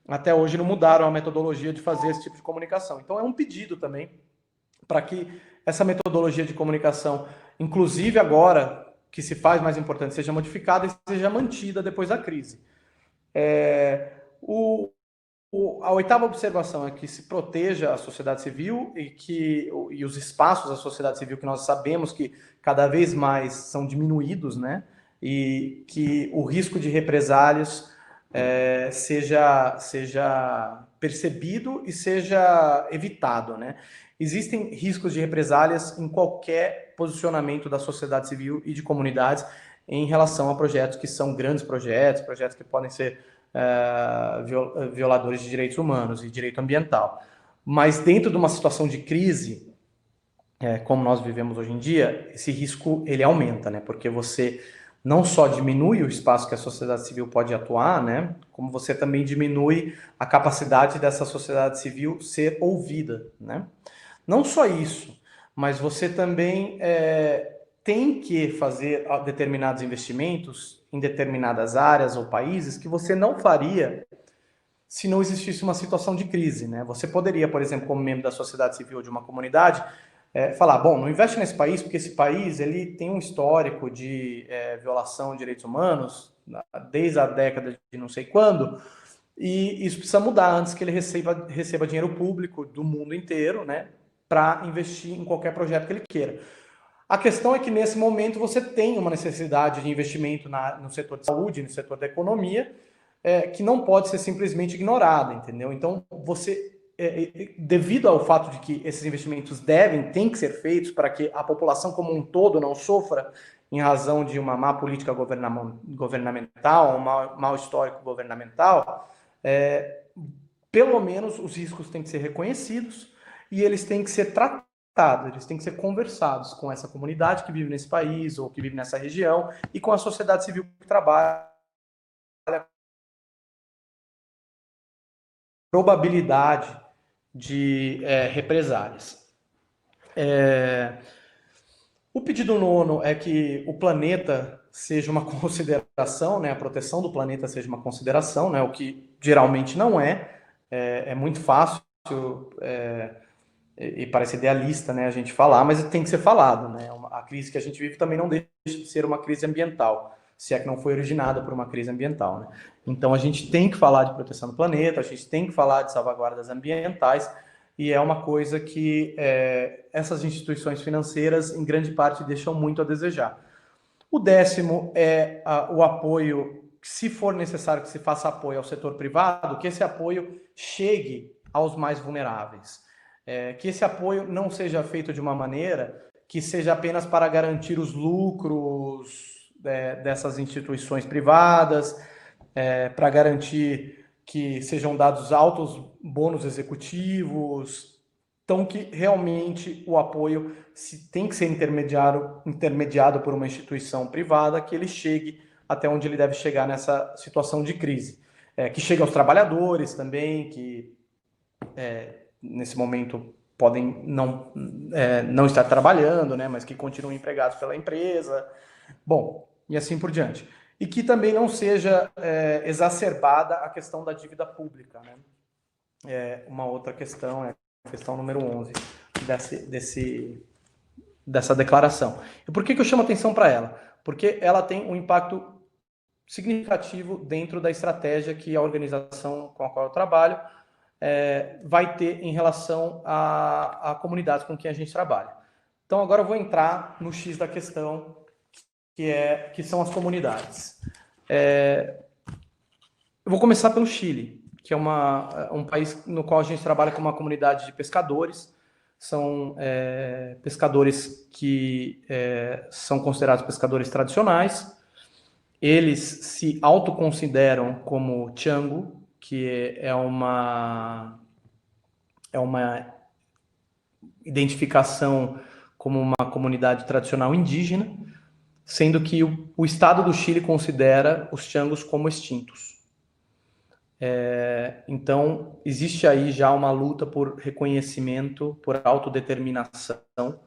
até hoje não mudaram a metodologia de fazer esse tipo de comunicação. Então é um pedido também para que essa metodologia de comunicação, inclusive agora que se faz mais importante, seja modificada e seja mantida depois da crise. A oitava observação é que se proteja a sociedade civil e os espaços da sociedade civil, que nós sabemos que cada vez mais são diminuídos, né? E que o risco de represálias seja percebido e seja evitado, né? Existem riscos de represálias em qualquer posicionamento da sociedade civil e de comunidades em relação a projetos que são grandes projetos que podem ser violadores de direitos humanos e direito ambiental. Mas dentro de uma situação de crise, como nós vivemos hoje em dia, esse risco ele aumenta, né? Porque você não só diminui o espaço que a sociedade civil pode atuar, né? Como você também diminui a capacidade dessa sociedade civil ser ouvida, né? Não só isso, mas você também tem que fazer determinados investimentos em determinadas áreas ou países que você não faria se não existisse uma situação de crise, né? Você poderia, por exemplo, como membro da sociedade civil de uma comunidade, falar, bom, não investe nesse país porque esse país ele tem um histórico de violação de direitos humanos desde a década de não sei quando, e isso precisa mudar antes que ele receba dinheiro público do mundo inteiro, né, para investir em qualquer projeto que ele queira. A questão é que nesse momento você tem uma necessidade de investimento no setor de saúde, no setor da economia, que não pode ser simplesmente ignorada, entendeu? Então, devido ao fato de que esses investimentos têm que ser feitos para que a população como um todo não sofra em razão de uma má política governamental, um mau histórico governamental, pelo menos os riscos têm que ser reconhecidos e eles têm que ser tratados, eles têm que ser conversados com essa comunidade que vive nesse país ou que vive nessa região e com a sociedade civil que trabalha. Probabilidade de represálias. O pedido nono é que o planeta seja uma consideração, né, a proteção do planeta seja uma consideração, né, o que geralmente não é. É muito fácil e parece idealista, né, a gente falar, mas tem que ser falado, né? A crise que a gente vive também não deixa de ser uma crise ambiental, se é que não foi originada por uma crise ambiental, né? Então a gente tem que falar de proteção do planeta, a gente tem que falar de salvaguardas ambientais, e é uma coisa que essas instituições financeiras, em grande parte, deixam muito a desejar. O 10º é o apoio, se for necessário que se faça apoio ao setor privado, que esse apoio chegue aos mais vulneráveis. Que esse apoio não seja feito de uma maneira que seja apenas para garantir os lucros dessas instituições privadas, para garantir que sejam dados altos bônus executivos. Então, que realmente o apoio tem que ser intermediado por uma instituição privada, que ele chegue até onde ele deve chegar nessa situação de crise. Que chegue aos trabalhadores também, que nesse momento podem não estar trabalhando, né, mas que continuem empregados pela empresa. Bom, e assim por diante. E que também não seja exacerbada a questão da dívida pública, né? Uma outra questão é a questão número 11 dessa declaração. E por que eu chamo atenção para ela? Porque ela tem um impacto significativo dentro da estratégia que a organização com a qual eu trabalho vai ter em relação à comunidade com quem a gente trabalha. Então, agora eu vou entrar no X da questão, que são as comunidades. Eu vou começar pelo Chile, que é um país no qual a gente trabalha com uma comunidade de pescadores. São pescadores que são considerados pescadores tradicionais. Eles se autoconsideram como Chango, que é uma identificação como uma comunidade tradicional indígena, sendo que o Estado do Chile considera os Changos como extintos. Então, existe aí já uma luta por reconhecimento, por autodeterminação,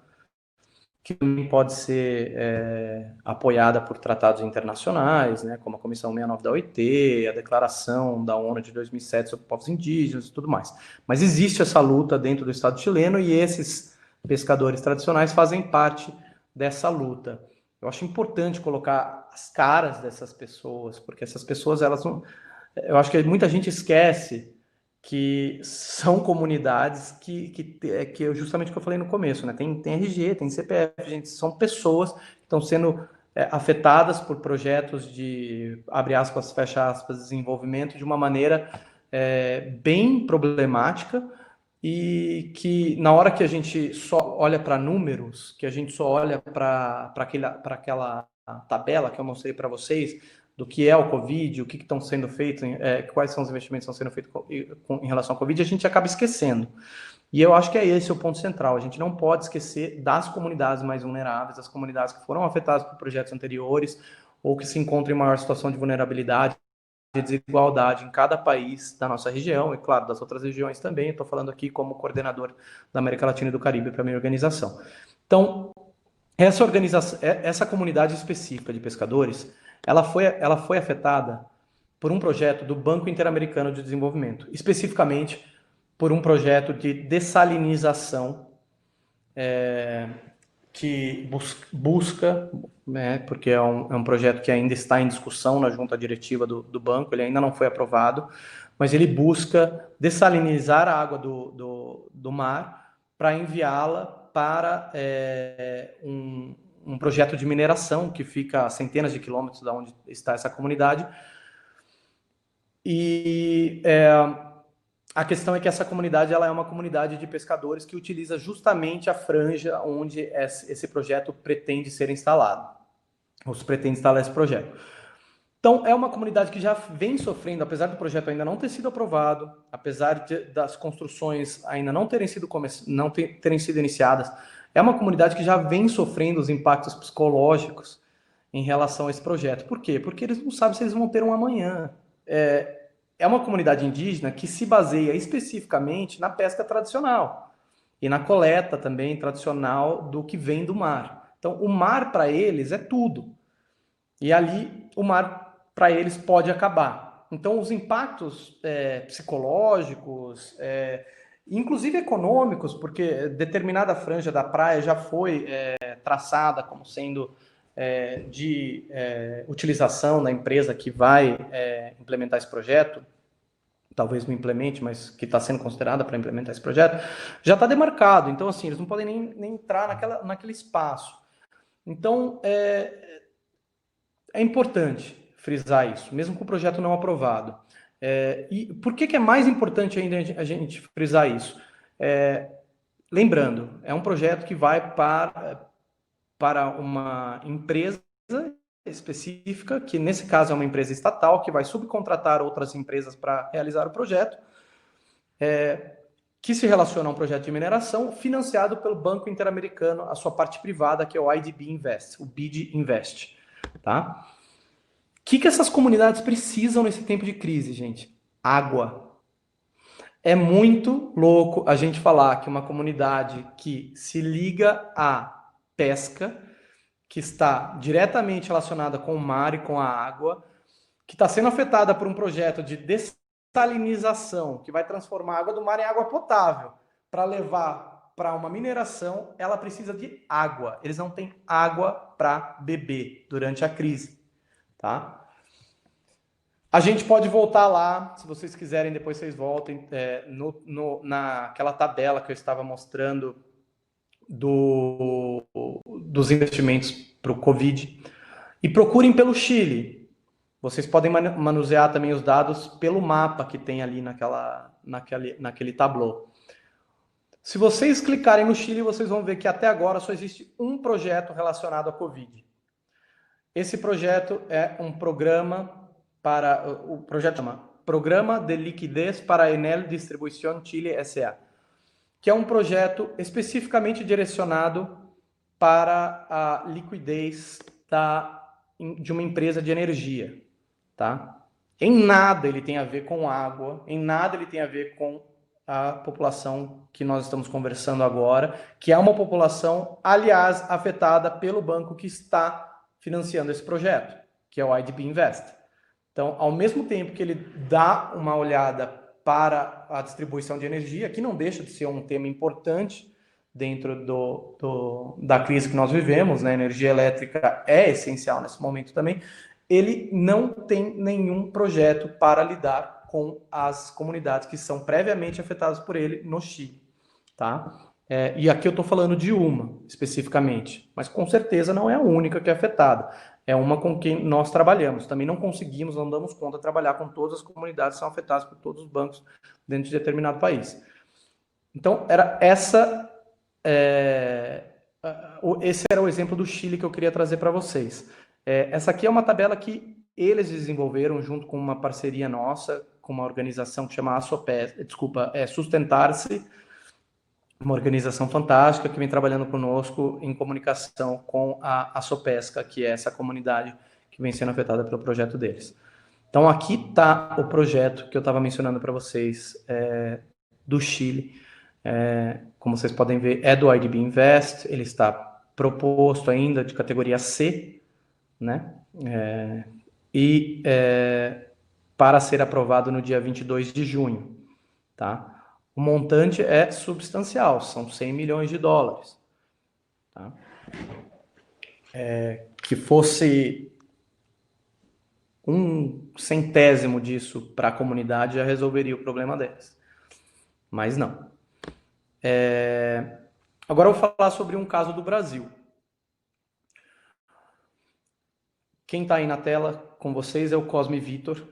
que também pode ser apoiada por tratados internacionais, né, como a Comissão 69 da OIT, a Declaração da ONU de 2007 sobre povos indígenas e tudo mais. Mas existe essa luta dentro do Estado chileno e esses pescadores tradicionais fazem parte dessa luta. Eu acho importante colocar as caras dessas pessoas, porque essas pessoas, eu acho que muita gente esquece que são comunidades que justamente o que eu falei no começo, né? Tem RG, tem CPF, gente, são pessoas que estão sendo afetadas por projetos de, abre aspas, fecha aspas, desenvolvimento de uma maneira bem problemática, e que na hora que a gente só olha para números, que a gente só olha para aquela tabela que eu mostrei para vocês, do que é o Covid, o que estão sendo feitos, quais são os investimentos que estão sendo feitos em relação ao Covid, a gente acaba esquecendo. E eu acho que é esse o ponto central. A gente não pode esquecer das comunidades mais vulneráveis, das comunidades que foram afetadas por projetos anteriores ou que se encontram em maior situação de vulnerabilidade e desigualdade em cada país da nossa região e, claro, das outras regiões também. Estou falando aqui como coordenador da América Latina e do Caribe para a minha organização. Então, essa comunidade específica de pescadores, ela foi afetada por um projeto do Banco Interamericano de Desenvolvimento, especificamente por um projeto de dessalinização que busca, né, porque é um projeto que ainda está em discussão na junta diretiva do banco, ele ainda não foi aprovado, mas ele busca dessalinizar a água do mar para enviá-la para um projeto de mineração que fica a centenas de quilômetros de onde está essa comunidade. E a questão é que essa comunidade ela é uma comunidade de pescadores que utiliza justamente a franja onde esse projeto pretende ser instalado, ou se pretende instalar esse projeto. Então, é uma comunidade que já vem sofrendo, apesar do projeto ainda não ter sido aprovado, apesar das construções ainda não terem sido iniciadas, é uma comunidade que já vem sofrendo os impactos psicológicos em relação a esse projeto. Por quê? Porque eles não sabem se eles vão ter um amanhã. É uma comunidade indígena que se baseia especificamente na pesca tradicional e na coleta também tradicional do que vem do mar. Então, o mar para eles é tudo. E ali, o mar para eles pode acabar. Então, os impactos psicológicos inclusive econômicos, porque determinada franja da praia já foi traçada como sendo de utilização da empresa que vai implementar esse projeto, talvez não implemente, mas que está sendo considerada para implementar esse projeto, já está demarcado. Então, assim, eles não podem nem entrar naquele espaço. Então, é importante frisar isso, mesmo com o projeto não aprovado. E por que é mais importante ainda a gente frisar isso? Lembrando, é um projeto que vai para uma empresa específica, que nesse caso é uma empresa estatal, que vai subcontratar outras empresas para realizar o projeto, que se relaciona a um projeto de mineração financiado pelo Banco Interamericano, a sua parte privada, que é o IDB Invest, o BID Invest. Tá? O que essas comunidades precisam nesse tempo de crise, gente? Água. É muito louco a gente falar que uma comunidade que se liga à pesca, que está diretamente relacionada com o mar e com a água, que está sendo afetada por um projeto de dessalinização, que vai transformar a água do mar em água potável, para levar para uma mineração, ela precisa de água. Eles não têm água para beber durante a crise. Tá? A gente pode voltar lá, se vocês quiserem, depois vocês voltem, naquela tabela que eu estava mostrando dos investimentos para o Covid, e procurem pelo Chile. Vocês podem manusear também os dados pelo mapa que tem ali naquele tablô. Se vocês clicarem no Chile, vocês vão ver que até agora só existe um projeto relacionado à Covid. Esse projeto é um programa o projeto chama Programa de Liquidez para Enel Distribuição Chile S.A., que é um projeto especificamente direcionado para a liquidez de uma empresa de energia. Tá? Em nada ele tem a ver com água, em nada ele tem a ver com a população que nós estamos conversando agora, que é uma população, aliás, afetada pelo banco que está financiando esse projeto, que é o IDB Invest. Então, ao mesmo tempo que ele dá uma olhada para a distribuição de energia, que não deixa de ser um tema importante dentro da crise que nós vivemos, né? A energia elétrica é essencial nesse momento também, ele não tem nenhum projeto para lidar com as comunidades que são previamente afetadas por ele no Chile. Tá? E aqui eu estou falando de uma, especificamente, mas com certeza não é a única que é afetada. É uma com quem nós trabalhamos. Também não conseguimos, não damos conta de trabalhar com todas as comunidades que são afetadas por todos os bancos dentro de determinado país. Então, esse era o exemplo do Chile que eu queria trazer para vocês. Essa aqui é uma tabela que eles desenvolveram junto com uma parceria nossa, com uma organização que chama Sustentar-se, uma organização fantástica que vem trabalhando conosco em comunicação com a Sopesca, que é essa comunidade que vem sendo afetada pelo projeto deles. Então, aqui está o projeto que eu estava mencionando para vocês do Chile. Como vocês podem ver, é do IDB Invest, ele está proposto ainda de categoria C, né? Para ser aprovado no dia 22 de junho. Tá? O montante é substancial, são 100 milhões de dólares. Tá? Que fosse 1/100º disso para a comunidade já resolveria o problema deles. Mas não. Agora eu vou falar sobre um caso do Brasil. Quem está aí na tela com vocês é o Cosme Vitor,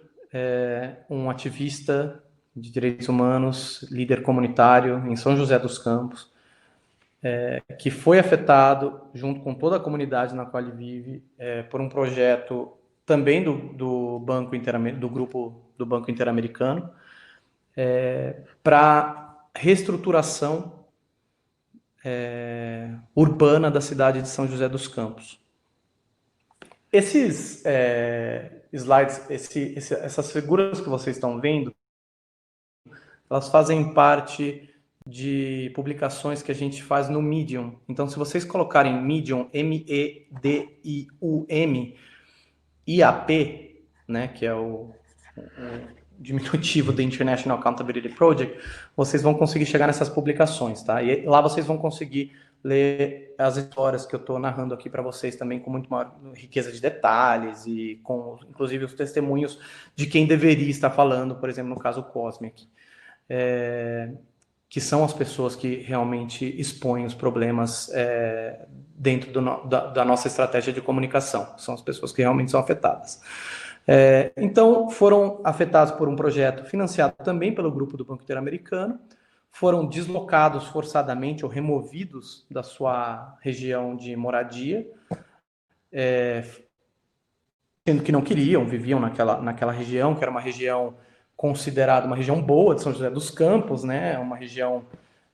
um ativista de direitos humanos, líder comunitário em São José dos Campos, que foi afetado, junto com toda a comunidade na qual ele vive, por um projeto também do grupo do Banco Interamericano, para reestruturação urbana da cidade de São José dos Campos. Esses slides, essas figuras que vocês estão vendo, elas fazem parte de publicações que a gente faz no Medium. Então, se vocês colocarem Medium, MEDIUM, IAP, né, que é diminutivo do International Accountability Project, vocês vão conseguir chegar nessas publicações, tá? E lá vocês vão conseguir ler as histórias que eu estou narrando aqui para vocês também com muito maior riqueza de detalhes e com, inclusive, os testemunhos de quem deveria estar falando, por exemplo, no caso Cosmic, que são as pessoas que realmente expõem os problemas dentro da nossa estratégia de comunicação, são as pessoas que realmente são afetadas. Então, foram afetados por um projeto financiado também pelo grupo do Banco Interamericano, foram deslocados forçadamente ou removidos da sua região de moradia, sendo que não queriam, viviam naquela região, que era uma região considerada uma região boa de São José dos Campos, né? Uma região...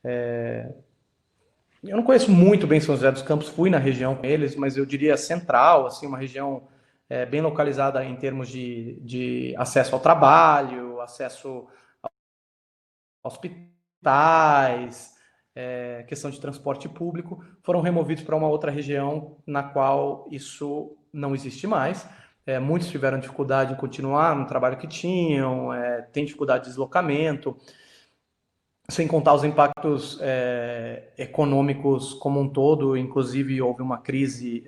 Eu não conheço muito bem São José dos Campos, fui na região com eles, mas eu diria central, assim, uma região bem localizada em termos de acesso ao trabalho, acesso a hospitais, questão de transporte público, foram removidos para uma outra região na qual isso não existe mais. Muitos tiveram dificuldade em continuar no trabalho que tinham, têm dificuldade de deslocamento, sem contar os impactos econômicos como um todo. Inclusive houve uma crise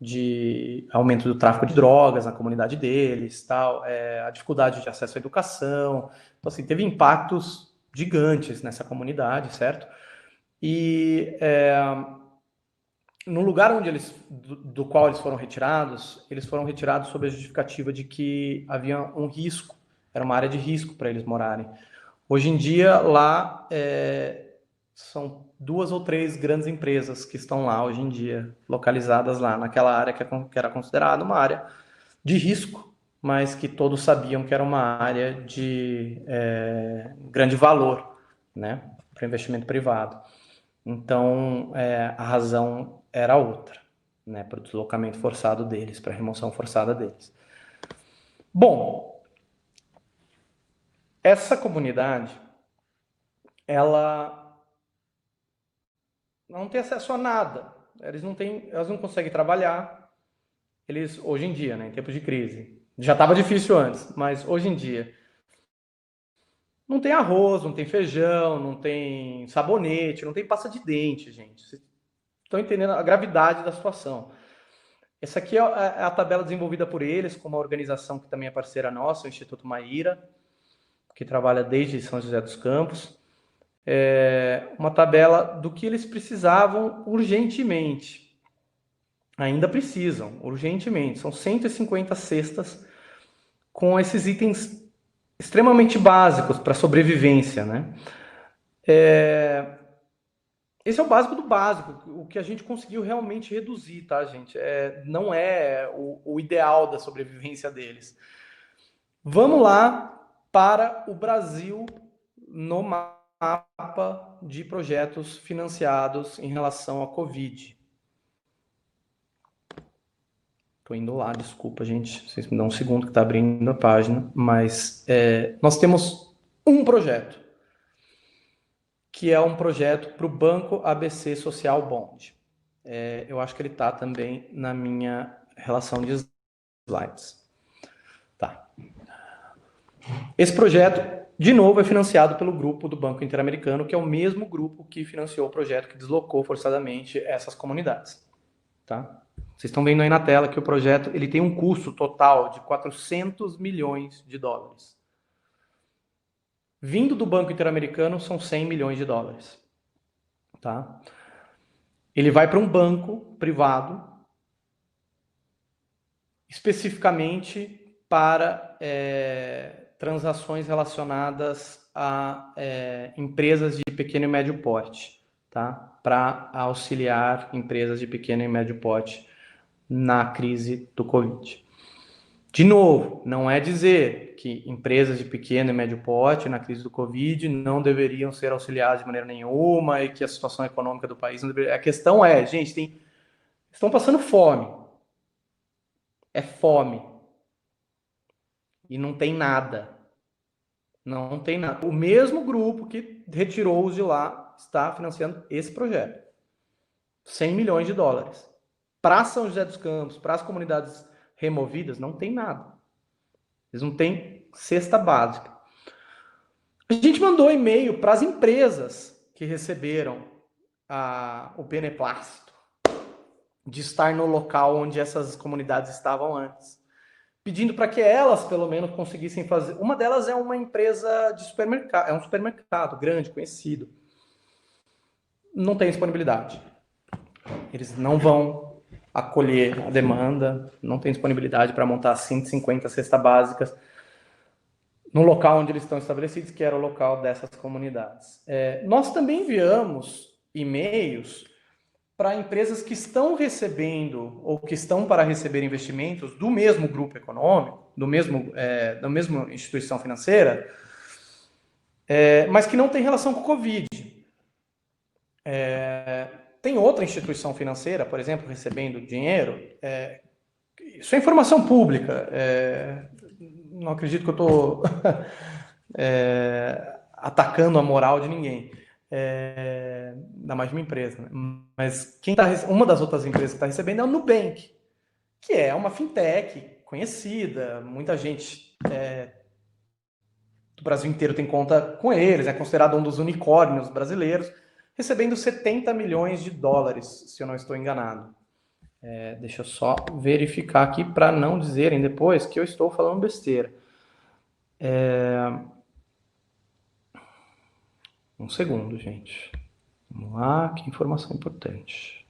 de aumento do tráfico de drogas na comunidade deles, tal, a dificuldade de acesso à educação. Então, assim, teve impactos gigantes nessa comunidade, certo? E no lugar do qual eles foram retirados sob a justificativa de que havia um risco, era uma área de risco para eles morarem. Hoje em dia, lá, são 2 ou 3 grandes empresas que estão lá hoje em dia, localizadas lá, naquela área que era considerada uma área de risco, mas que todos sabiam que era uma área de grande valor, né, para investimento privado. Então, a razão era outra, né, para o deslocamento forçado deles, para a remoção forçada deles. Bom, essa comunidade, ela não tem acesso a nada. Elas não conseguem trabalhar. Eles, hoje em dia, né, em tempos de crise, já estava difícil antes, mas hoje em dia, não tem arroz, não tem feijão, não tem sabonete, não tem pasta de dente, gente. Vocês estão entendendo a gravidade da situação. Essa aqui é a tabela desenvolvida por eles, com uma organização que também é parceira nossa, o Instituto Maíra, que trabalha desde São José dos Campos. Uma tabela do que eles precisavam urgentemente. Ainda precisam, urgentemente. São 150 cestas com esses itens extremamente básicos para a sobrevivência, né? Esse é o básico do básico, o que a gente conseguiu realmente reduzir, tá, gente? Não é o ideal da sobrevivência deles. Vamos lá para o Brasil no mapa de projetos financiados em relação à Covid. Estou indo lá, desculpa, gente. Vocês me dão um segundo que está abrindo a página. Mas nós temos um projeto, que é um projeto para o Banco ABC Social Bond. Eu acho que ele está também na minha relação de slides. Tá. Esse projeto, de novo, é financiado pelo grupo do Banco Interamericano, que é o mesmo grupo que financiou o projeto que deslocou forçadamente essas comunidades. Tá? Vocês estão vendo aí na tela que o projeto ele tem um custo total de 400 milhões de dólares. Vindo do Banco Interamericano, são 100 milhões de dólares. Tá? Ele vai para um banco privado, especificamente para transações relacionadas a empresas de pequeno e médio porte, tá? Para auxiliar empresas de pequeno e médio porte na crise do Covid. De novo, não é dizer que empresas de pequeno e médio porte na crise do Covid não deveriam ser auxiliadas de maneira nenhuma e que a situação econômica do país não deveria... A questão é, gente, estão passando fome. É fome. E não tem nada. Não tem nada. O mesmo grupo que retirou-os de lá está financiando esse projeto. 100 milhões de dólares. Para São José dos Campos, para as comunidades removidas, não tem nada. Eles não têm cesta básica. A gente mandou e-mail para as empresas que receberam o beneplácito de estar no local onde essas comunidades estavam antes, pedindo para que elas, pelo menos, conseguissem fazer. Uma delas é uma empresa de supermercado, é um supermercado grande, conhecido. Não tem disponibilidade. Eles não vão acolher a demanda, não tem disponibilidade para montar 150 cestas básicas no local onde eles estão estabelecidos, que era o local dessas comunidades. Nós também enviamos e-mails para empresas que estão recebendo ou que estão para receber investimentos do mesmo grupo econômico, da mesma instituição financeira, mas que não tem relação com o Covid. Tem outra instituição financeira, por exemplo, recebendo dinheiro. Isso é informação pública. Não acredito que eu estou atacando a moral de ninguém. Ainda mais de uma empresa, né? Mas uma das outras empresas que está recebendo é o Nubank, que é uma fintech conhecida, muita gente do Brasil inteiro tem conta com eles, é considerado um dos unicórnios brasileiros, recebendo 70 milhões de dólares, se eu não estou enganado. Deixa eu só verificar aqui para não dizerem depois que eu estou falando besteira. Um segundo, gente. Vamos lá, que informação importante.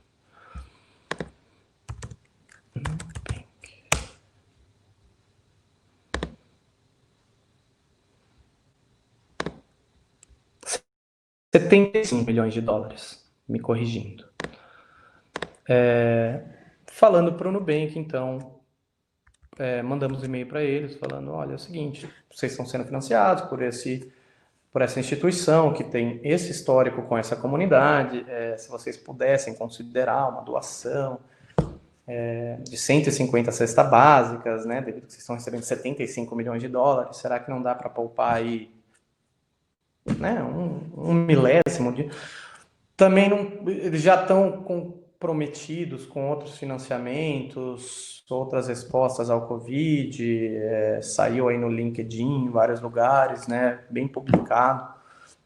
$75 milhões, me corrigindo. Falando para o Nubank, então, mandamos e-mail para eles falando, olha, é o seguinte, vocês estão sendo financiados por essa instituição que tem esse histórico com essa comunidade, se vocês pudessem considerar uma doação de 150 cestas básicas, né, devido que vocês estão recebendo $75 milhões, será que não dá para poupar aí, né, um milésimo de... Também eles já estão comprometidos com outros financiamentos, outras respostas ao Covid, saiu aí no LinkedIn, em vários lugares, né, bem publicado,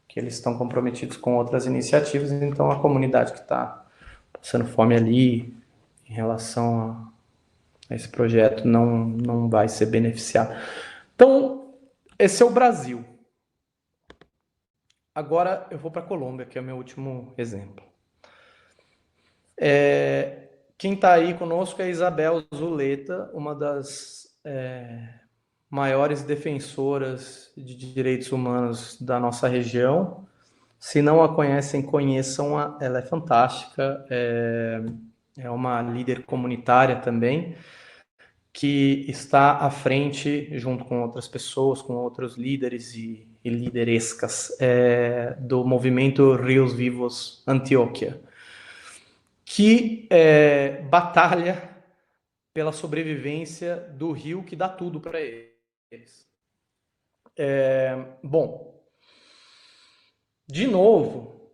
que eles estão comprometidos com outras iniciativas, então a comunidade que está passando fome ali, em relação a esse projeto, não vai ser beneficiada. Então, esse é o Brasil. Agora eu vou para a Colômbia, que é o meu último exemplo. Quem está aí conosco é a Isabel Zuleta, uma das maiores defensoras de direitos humanos da nossa região. Se não a conhecem, conheçam-a, ela é fantástica, é uma líder comunitária também, que está à frente, junto com outras pessoas, com outros líderes e liderescas, do movimento Rios Vivos Antioquia, que batalha pela sobrevivência do rio que dá tudo para eles. Bom, de novo,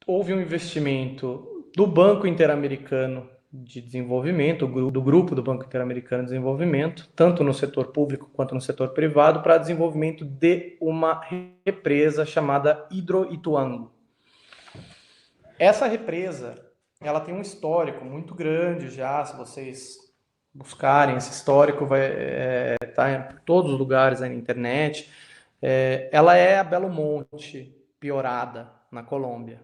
houve um investimento do Banco Interamericano de Desenvolvimento, do grupo do Banco Interamericano de Desenvolvimento, tanto no setor público quanto no setor privado, para desenvolvimento de uma represa chamada Hidroituango. Essa represa, ela tem um histórico muito grande já, se vocês buscarem esse histórico, vai estar em todos os lugares aí na internet. Ela é a Belo Monte piorada na Colômbia.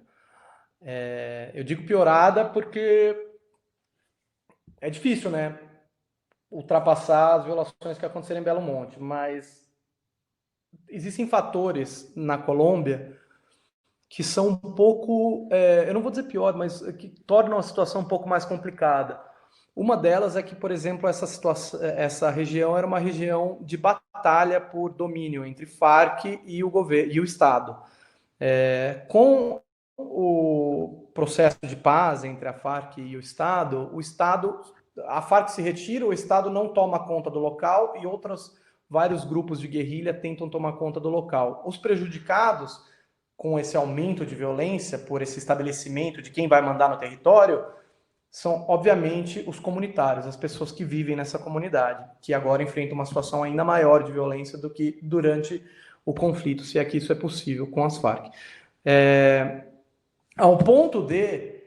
Eu digo piorada porque é difícil, né, ultrapassar as violações que aconteceram em Belo Monte, mas existem fatores na Colômbia que são um pouco, eu não vou dizer pior, mas que tornam a situação um pouco mais complicada. Uma delas é que, por exemplo, essa região era uma região de batalha por domínio entre Farc e o governo e o Estado. Com o processo de paz entre a Farc e o Estado, a Farc se retira, o Estado não toma conta do local e vários grupos de guerrilha tentam tomar conta do local. Os prejudicados com esse aumento de violência por esse estabelecimento de quem vai mandar no território são, obviamente, os comunitários, as pessoas que vivem nessa comunidade, que agora enfrentam uma situação ainda maior de violência do que durante o conflito, se é que isso é possível com as Farc. Ao ponto de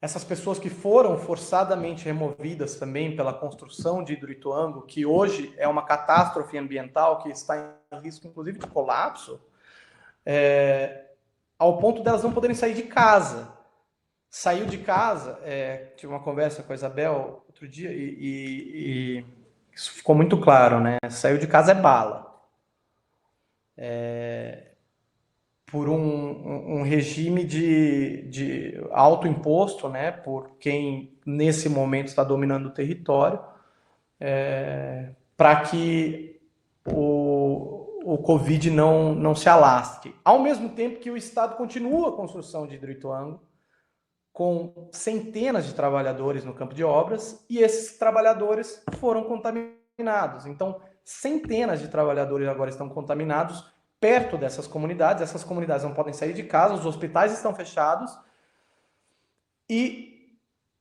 essas pessoas que foram forçadamente removidas também pela construção de Hidroituango, que hoje é uma catástrofe ambiental que está em risco, inclusive, de colapso, ao ponto delas não poderem sair de casa. Saiu de casa, tive uma conversa com a Isabel outro dia e isso ficou muito claro, né? Saiu de casa é bala. Por um regime de alto imposto, né, por quem nesse momento está dominando o território, para que o Covid não se alastre. Ao mesmo tempo que o Estado continua a construção de Hidroituango, com centenas de trabalhadores no campo de obras, e esses trabalhadores foram contaminados. Então, centenas de trabalhadores agora estão contaminados perto dessas comunidades. Essas comunidades não podem sair de casa, os hospitais estão fechados e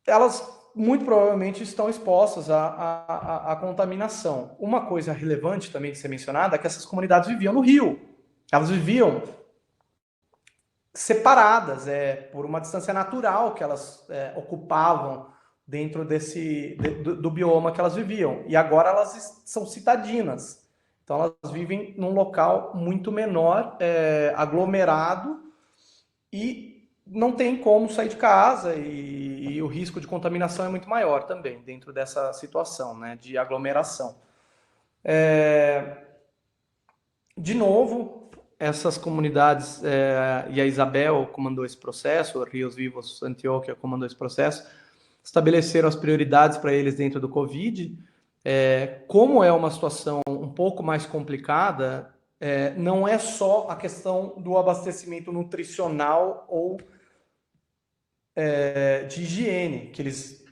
elas muito provavelmente estão expostas à contaminação. Uma coisa relevante também de ser mencionada é que essas comunidades viviam no rio. Elas viviam separadas, por uma distância natural que elas ocupavam dentro do bioma que elas viviam. E agora elas são citadinas. Então, elas vivem num local muito menor, aglomerado, e não tem como sair de casa, e o risco de contaminação é muito maior também, dentro dessa situação, né, de aglomeração. De novo, essas comunidades, e a Isabel comandou esse processo, Rios Vivos Antioquia comandou esse processo, estabeleceram as prioridades para eles dentro do Covid. Como é uma situação um pouco mais complicada, não é só a questão do abastecimento nutricional ou de higiene que eles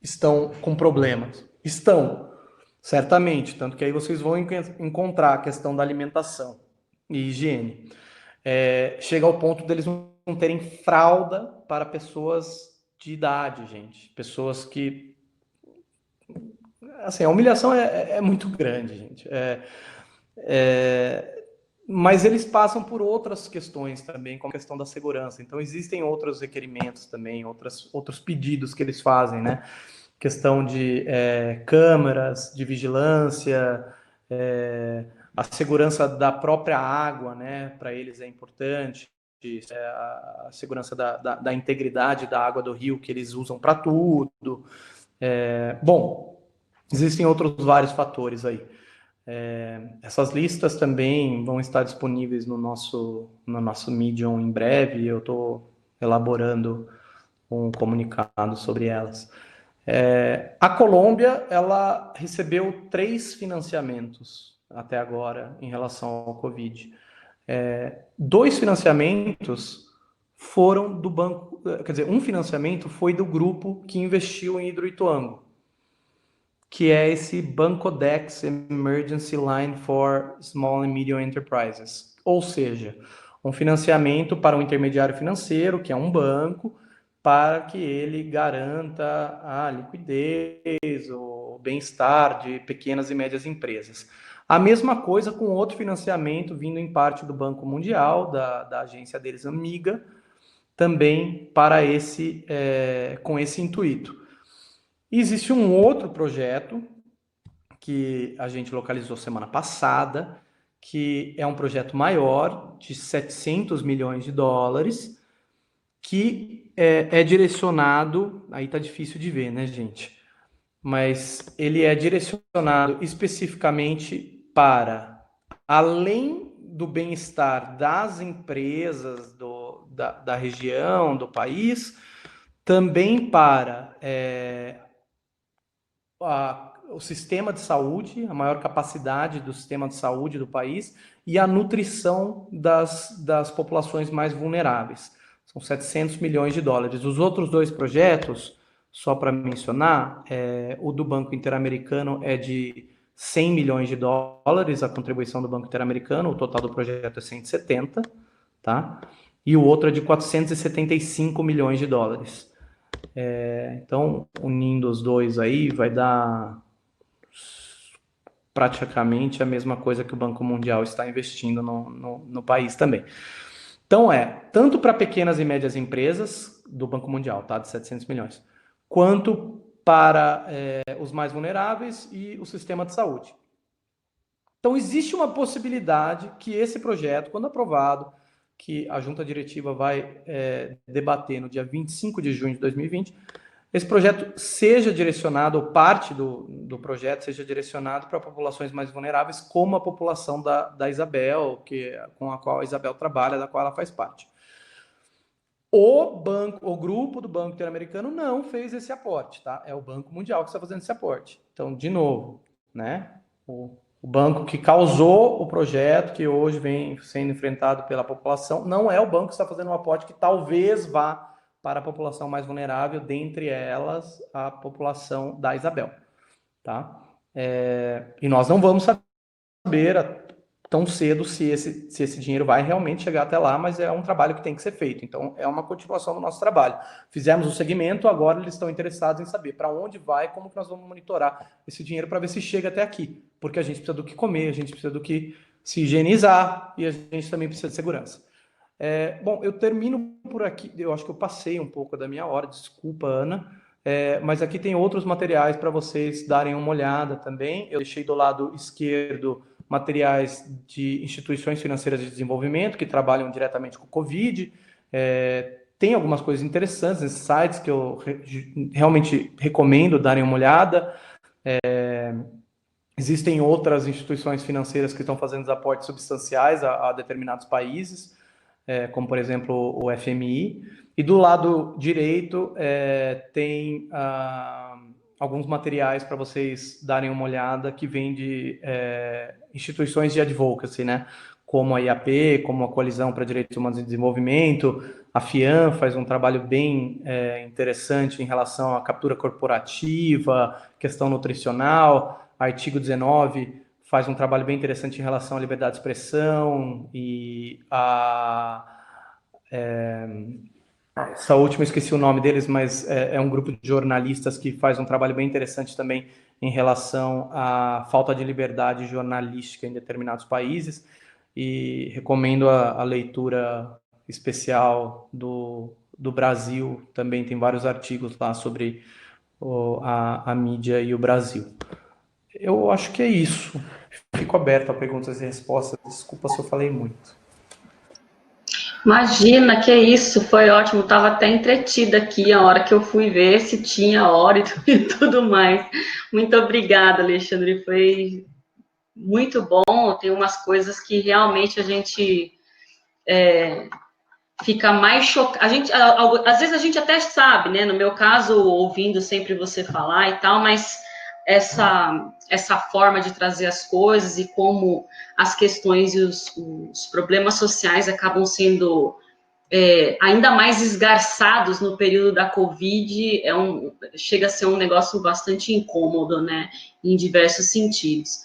estão com problemas. Estão, certamente, tanto que aí vocês vão encontrar a questão da alimentação e higiene. Chega ao ponto deles não terem fralda para pessoas de idade, gente. Pessoas que... Assim, a humilhação é muito grande, gente. Mas eles passam por outras questões também, como a questão da segurança. Então, existem outros requerimentos também, outros pedidos que eles fazem, né? Questão de câmeras de vigilância, a segurança da própria água, né? Para eles é importante. A segurança da integridade da água do rio que eles usam para tudo. Bom, existem outros vários fatores aí. Essas listas também vão estar disponíveis no nosso Medium em breve. Eu estou elaborando um comunicado sobre elas. A Colômbia, ela recebeu 3 financiamentos até agora em relação ao Covid. 2 financiamentos foram do banco, quer dizer, um financiamento foi do grupo que investiu em Hidroituango, que é esse Bancodex Emergency Line for Small and Medium Enterprises. Ou seja, um financiamento para um intermediário financeiro, que é um banco, para que ele garanta a liquidez, o bem-estar de pequenas e médias empresas. A mesma coisa com outro financiamento vindo em parte do Banco Mundial, da agência deles, amiga, também para com esse intuito. Existe um outro projeto que a gente localizou semana passada, que é um projeto maior, de 700 milhões de dólares, que é direcionado, aí tá difícil de ver, né, gente? Mas ele é direcionado especificamente para, além do bem-estar das empresas da região, do país, também para o sistema de saúde, a maior capacidade do sistema de saúde do país e a nutrição das populações mais vulneráveis. São 700 milhões de dólares. Os outros 2 projetos, só para mencionar, o do Banco Interamericano é de 100 milhões de dólares, a contribuição do Banco Interamericano, o total do projeto é 170, tá? E o outro é de 475 milhões de dólares. Então, unindo os dois aí, vai dar praticamente a mesma coisa que o Banco Mundial está investindo no país também. Então, tanto para pequenas e médias empresas do Banco Mundial, tá, de 700 milhões, quanto para os mais vulneráveis e o sistema de saúde. Então, existe uma possibilidade que esse projeto, quando aprovado, que a junta diretiva vai debater no dia 25 de junho de 2020, esse projeto seja direcionado, ou parte do projeto seja direcionado para populações mais vulneráveis, como a população da Isabel, com a qual a Isabel trabalha, da qual ela faz parte. O grupo do Banco Interamericano não fez esse aporte, tá? É o Banco Mundial que está fazendo esse aporte. Então, de novo, né? O banco que causou o projeto, que hoje vem sendo enfrentado pela população, não é o banco que está fazendo um aporte que talvez vá para a população mais vulnerável, dentre elas a população da Isabel, tá? E nós não vamos saber tão cedo se esse dinheiro vai realmente chegar até lá, mas é um trabalho que tem que ser feito. Então, é uma continuação do nosso trabalho. Fizemos o segmento, agora eles estão interessados em saber para onde vai, como que nós vamos monitorar esse dinheiro para ver se chega até aqui. Porque a gente precisa do que comer, a gente precisa do que se higienizar e a gente também precisa de segurança. Bom, eu termino por aqui. Eu acho que eu passei um pouco da minha hora, desculpa, Ana. Mas aqui tem outros materiais para vocês darem uma olhada também. Eu deixei do lado esquerdo materiais de instituições financeiras de desenvolvimento que trabalham diretamente com o Covid. Tem algumas coisas interessantes nesses sites que eu realmente recomendo darem uma olhada. Existem outras instituições financeiras que estão fazendo aportes substanciais a determinados países, como, por exemplo, o FMI. E do lado direito tem alguns materiais para vocês darem uma olhada que vêm de instituições de advocacy, né? Como a IAP, como a Coalizão para Direitos Humanos e Desenvolvimento. A FIAM faz um trabalho bem interessante em relação à captura corporativa, questão nutricional. Artigo 19 faz um trabalho bem interessante em relação à liberdade de expressão e essa última, esqueci o nome deles, mas é um grupo de jornalistas que faz um trabalho bem interessante também em relação à falta de liberdade jornalística em determinados países, e recomendo a leitura especial do Brasil, também tem vários artigos lá sobre a mídia e o Brasil. Eu acho que é isso. Fico aberto a perguntas e respostas, desculpa se eu falei muito. Imagina, que isso, foi ótimo, estava até entretida aqui a hora que eu fui ver se tinha hora e tudo mais. Muito obrigada, Alexandre, foi muito bom. Tem umas coisas que realmente a gente fica mais chocado. Às vezes a gente até sabe, né? No meu caso, ouvindo sempre você falar e tal, mas essa forma de trazer as coisas e como as questões e os problemas sociais acabam sendo ainda mais esgarçados no período da Covid, chega a ser um negócio bastante incômodo, né? Em diversos sentidos.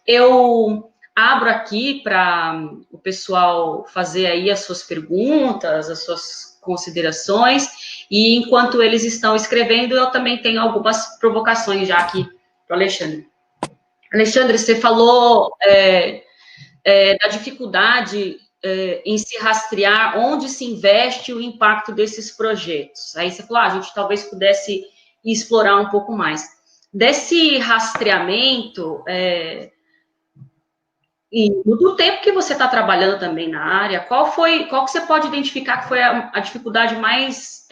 Eu abro aqui para o pessoal fazer aí as suas perguntas, as suas considerações, e enquanto eles estão escrevendo, eu também tenho algumas provocações já aqui para o Alexandre. Alexandre, você falou da dificuldade em se rastrear onde se investe o impacto desses projetos. Aí você falou, a gente talvez pudesse explorar um pouco mais. Desse rastreamento, e do tempo que você está trabalhando também na área, qual que você pode identificar que foi a dificuldade mais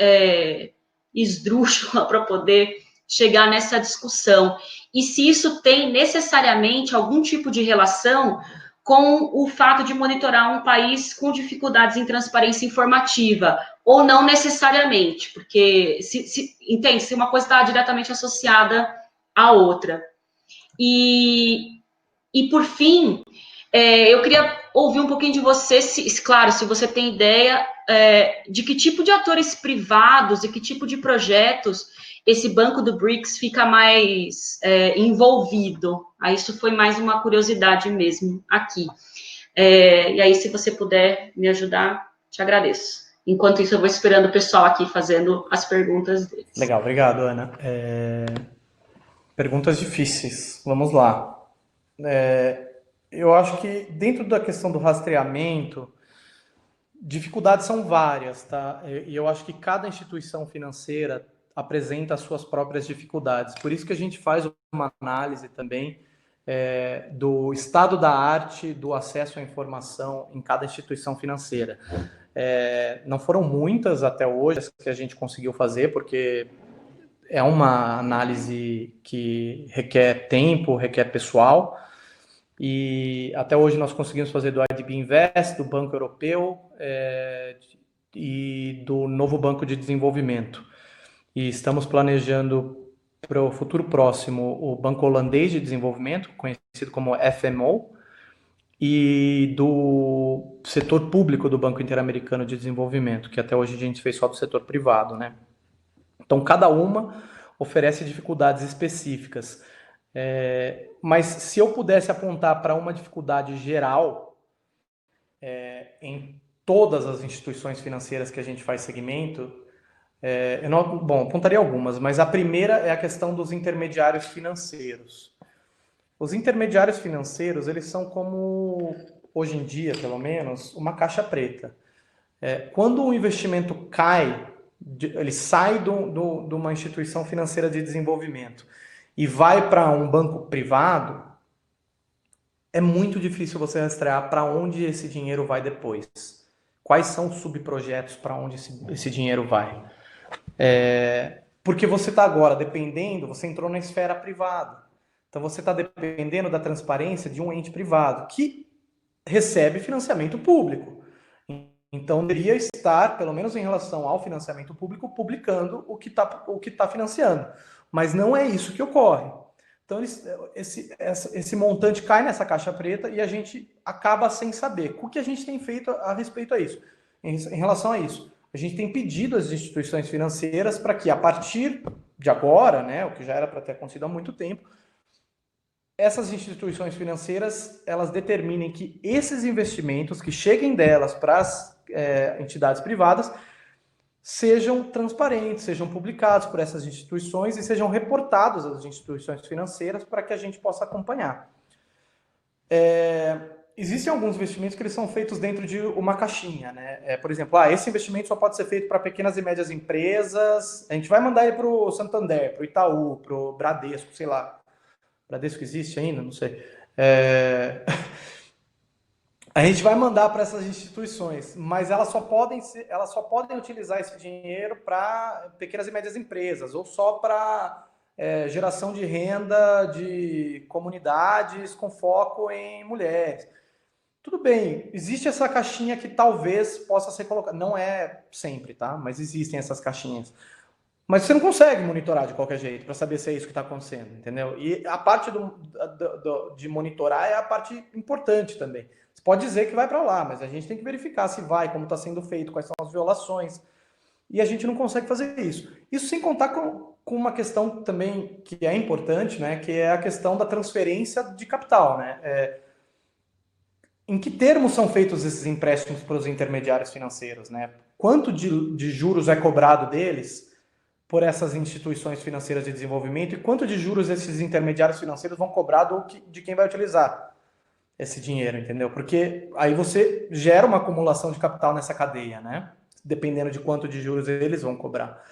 esdrúxula para poder chegar nessa discussão? E se isso tem necessariamente algum tipo de relação com o fato de monitorar um país com dificuldades em transparência informativa, ou não necessariamente, porque, entende, se uma coisa está diretamente associada à outra. E por fim, eu queria ouvir um pouquinho de você, claro, se você tem ideia de que tipo de atores privados e que tipo de projetos esse banco do BRICS fica mais envolvido. Aí isso foi mais uma curiosidade mesmo aqui. E aí, se você puder me ajudar, te agradeço. Enquanto isso, eu vou esperando o pessoal aqui fazendo as perguntas deles. Legal, obrigado, Ana. Perguntas difíceis, vamos lá. Eu acho que dentro da questão do rastreamento, dificuldades são várias, tá? E eu acho que cada instituição financeira apresenta as suas próprias dificuldades. Por isso que a gente faz uma análise também do estado da arte do acesso à informação em cada instituição financeira. Não foram muitas até hoje que a gente conseguiu fazer, porque é uma análise que requer tempo, requer pessoal, e até hoje nós conseguimos fazer do IDB Invest, do Banco Europeu e do Novo Banco de Desenvolvimento. E estamos planejando para o futuro próximo o Banco Holandês de Desenvolvimento, conhecido como FMO, e do setor público do Banco Interamericano de Desenvolvimento, que até hoje a gente fez só do setor privado, né? Então, cada uma oferece dificuldades específicas. Mas se eu pudesse apontar para uma dificuldade geral em todas as instituições financeiras que a gente faz segmento, apontaria algumas, mas a primeira é a questão dos intermediários financeiros. Os intermediários financeiros, eles são como, hoje em dia, pelo menos, uma caixa preta. Quando um investimento cai, ele sai de uma instituição financeira de desenvolvimento e vai para um banco privado, é muito difícil você rastrear para onde esse dinheiro vai depois. Quais são os subprojetos para onde esse dinheiro vai. Porque você está agora dependendo, você entrou na esfera privada. Então você está dependendo da transparência de um ente privado que recebe financiamento público. Então deveria estar, pelo menos em relação ao financiamento público, publicando o que tá financiando. Mas não é isso que ocorre. Então esse montante cai nessa caixa preta e a gente acaba sem saber. O que a gente tem feito a respeito a isso? Em relação a isso, a gente tem pedido às instituições financeiras para que, a partir de agora, né, o que já era para ter acontecido há muito tempo, essas instituições financeiras, elas determinem que esses investimentos que cheguem delas para as entidades privadas sejam transparentes, sejam publicados por essas instituições e sejam reportados às instituições financeiras para que a gente possa acompanhar. Existem alguns investimentos que eles são feitos dentro de uma caixinha, né? Por exemplo, esse investimento só pode ser feito para pequenas e médias empresas, a gente vai mandar ele para o Santander, para o Itaú, para o Bradesco, sei lá. Bradesco existe ainda? Não sei. A gente vai mandar para essas instituições, mas elas só podem utilizar esse dinheiro para pequenas e médias empresas, ou só para geração de renda de comunidades com foco em mulheres. Tudo bem, existe essa caixinha que talvez possa ser colocada. Não é sempre, tá? Mas existem essas caixinhas. Mas você não consegue monitorar de qualquer jeito para saber se é isso que está acontecendo, entendeu? E a parte de monitorar é a parte importante também. Você pode dizer que vai para lá, mas a gente tem que verificar se vai, como está sendo feito, quais são as violações. E a gente não consegue fazer isso. Isso sem contar com uma questão também que é importante, né? Que é a questão da transferência de capital, né? Em que termos são feitos esses empréstimos para os intermediários financeiros, né? Quanto de juros é cobrado deles por essas instituições financeiras de desenvolvimento e quanto de juros esses intermediários financeiros vão cobrar de quem vai utilizar esse dinheiro, entendeu? Porque aí você gera uma acumulação de capital nessa cadeia, né? Dependendo de quanto de juros eles vão cobrar.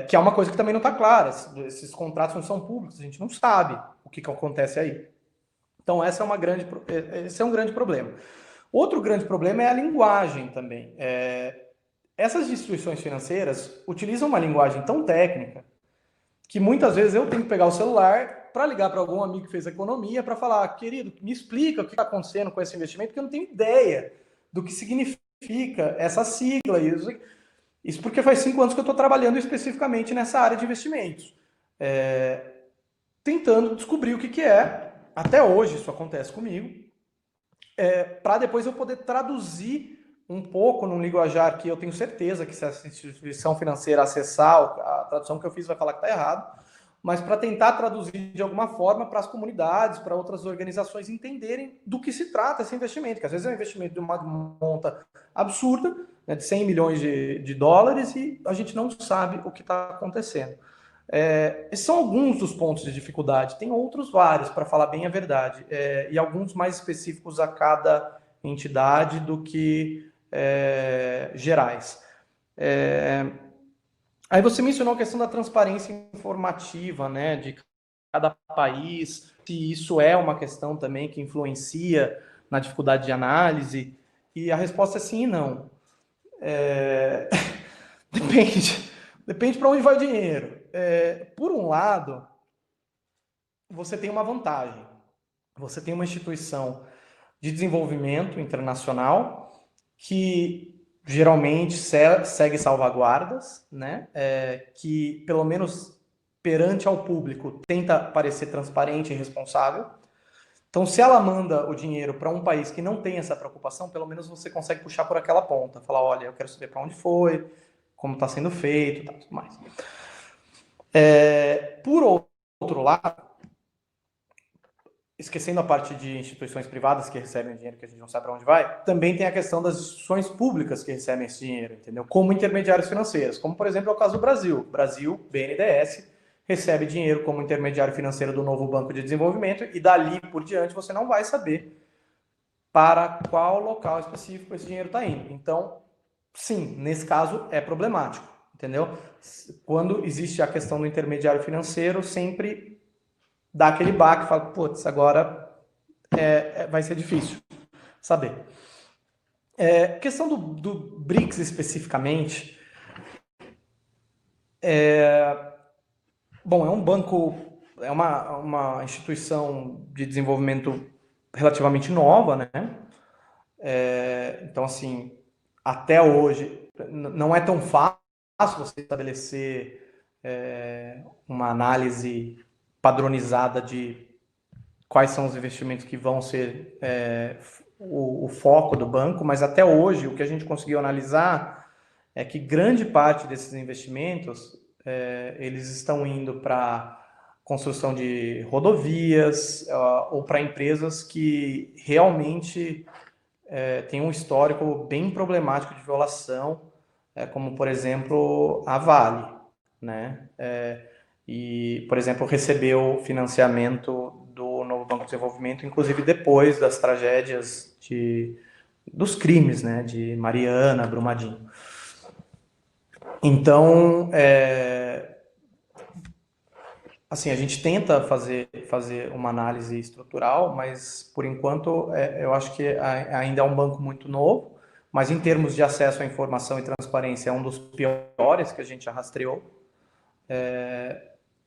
Que é uma coisa que também não está clara. Esses contratos não são públicos, a gente não sabe o que acontece aí. Então esse é um grande problema. Outro grande problema é a linguagem também. Essas instituições financeiras utilizam uma linguagem tão técnica que muitas vezes eu tenho que pegar o celular para ligar para algum amigo que fez economia para falar, querido, me explica o que está acontecendo com esse investimento, porque eu não tenho ideia do que significa essa sigla. Isso porque faz 5 anos que eu estou trabalhando especificamente nessa área de investimentos. Tentando descobrir o que é, até hoje isso acontece comigo, para depois eu poder traduzir um pouco num linguajar que eu tenho certeza que se essa instituição financeira acessar, a tradução que eu fiz vai falar que está errado, mas para tentar traduzir de alguma forma para as comunidades, para outras organizações entenderem do que se trata esse investimento, que às vezes é um investimento de uma monta absurda, né, de 100 milhões de dólares e a gente não sabe o que está acontecendo. Esses são alguns dos pontos de dificuldade, tem outros vários, para falar bem a verdade, e alguns mais específicos a cada entidade do que gerais. Aí você mencionou a questão da transparência informativa, né, de cada país, se isso é uma questão também que influencia na dificuldade de análise, e a resposta é sim e não. Depende para onde vai o dinheiro. Por um lado, você tem uma vantagem. Você tem uma instituição de desenvolvimento internacional que geralmente segue salvaguardas, né? Que pelo menos perante ao público tenta parecer transparente e responsável. Então, se ela manda o dinheiro para um país que não tem essa preocupação, pelo menos você consegue puxar por aquela ponta, falar, olha, eu quero saber para onde foi, como está sendo feito, e tudo mais. Por outro lado, esquecendo a parte de instituições privadas que recebem dinheiro que a gente não sabe para onde vai, também tem a questão das instituições públicas que recebem esse dinheiro, entendeu? Como intermediários financeiros, como por exemplo é o caso do Brasil. Brasil, BNDES, recebe dinheiro como intermediário financeiro do novo Banco de Desenvolvimento e dali por diante você não vai saber para qual local específico esse dinheiro está indo. Então, sim, nesse caso é problemático, entendeu? Quando existe a questão do intermediário financeiro, sempre dá aquele baque e fala, putz, agora vai ser difícil saber. Questão do BRICS especificamente, bom, é um banco, é uma instituição de desenvolvimento relativamente nova, né? Então, assim, até hoje, não é tão fácil você estabelecer uma análise padronizada de quais são os investimentos que vão ser o foco do banco, mas até hoje o que a gente conseguiu analisar é que grande parte desses investimentos eles estão indo para construção de rodovias ou para empresas que realmente têm um histórico bem problemático de violação, como por exemplo a Vale, né? E, por exemplo, recebeu financiamento do Novo Banco de Desenvolvimento, inclusive depois das tragédias dos crimes, né, de Mariana, Brumadinho. Então, assim, a gente tenta fazer uma análise estrutural, mas, por enquanto, eu acho que ainda é um banco muito novo, mas em termos de acesso à informação e transparência é um dos piores que a gente já rastreou.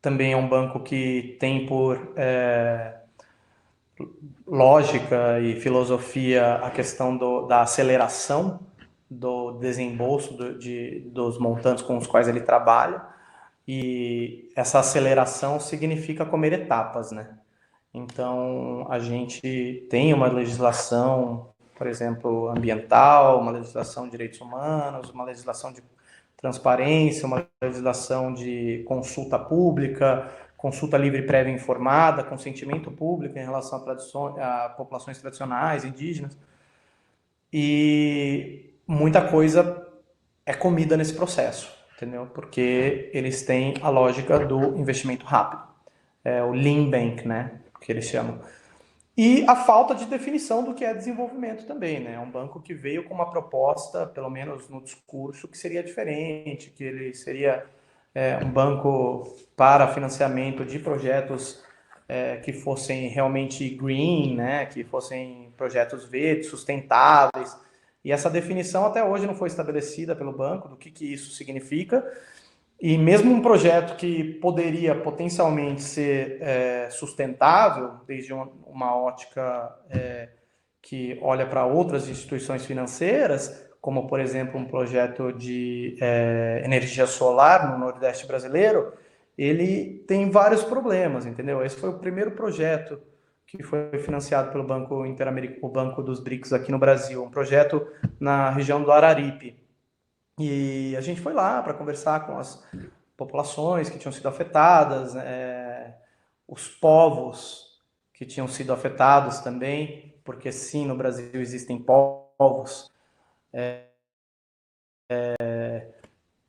Também é um banco que tem por lógica e filosofia a questão da aceleração do desembolso dos montantes com os quais ele trabalha, e essa aceleração significa comer etapas, né? Então, a gente tem uma legislação, por exemplo, ambiental, uma legislação de direitos humanos, uma legislação de transparência, uma legislação de consulta pública, consulta livre prévia informada, consentimento público em relação a populações tradicionais, indígenas. E muita coisa é comida nesse processo, entendeu? Porque eles têm a lógica do investimento rápido. O Lean Bank, né? Que eles chamam. E a falta de definição do que é desenvolvimento também, né? É um banco que veio com uma proposta, pelo menos no discurso, que seria diferente, que ele seria um banco para financiamento de projetos que fossem realmente green, né? Que fossem projetos verdes, sustentáveis. E essa definição até hoje não foi estabelecida pelo banco, do que isso significa. E mesmo um projeto que poderia potencialmente ser sustentável, desde uma ótica que olha para outras instituições financeiras, como, por exemplo, um projeto de energia solar no Nordeste brasileiro, ele tem vários problemas, entendeu? Esse foi o primeiro projeto que foi financiado pelo Banco Interamericano, o Banco dos BRICS aqui no Brasil, um projeto na região do Araripe. E a gente foi lá para conversar com as populações que tinham sido afetadas, os povos que tinham sido afetados também, porque sim, no Brasil existem povos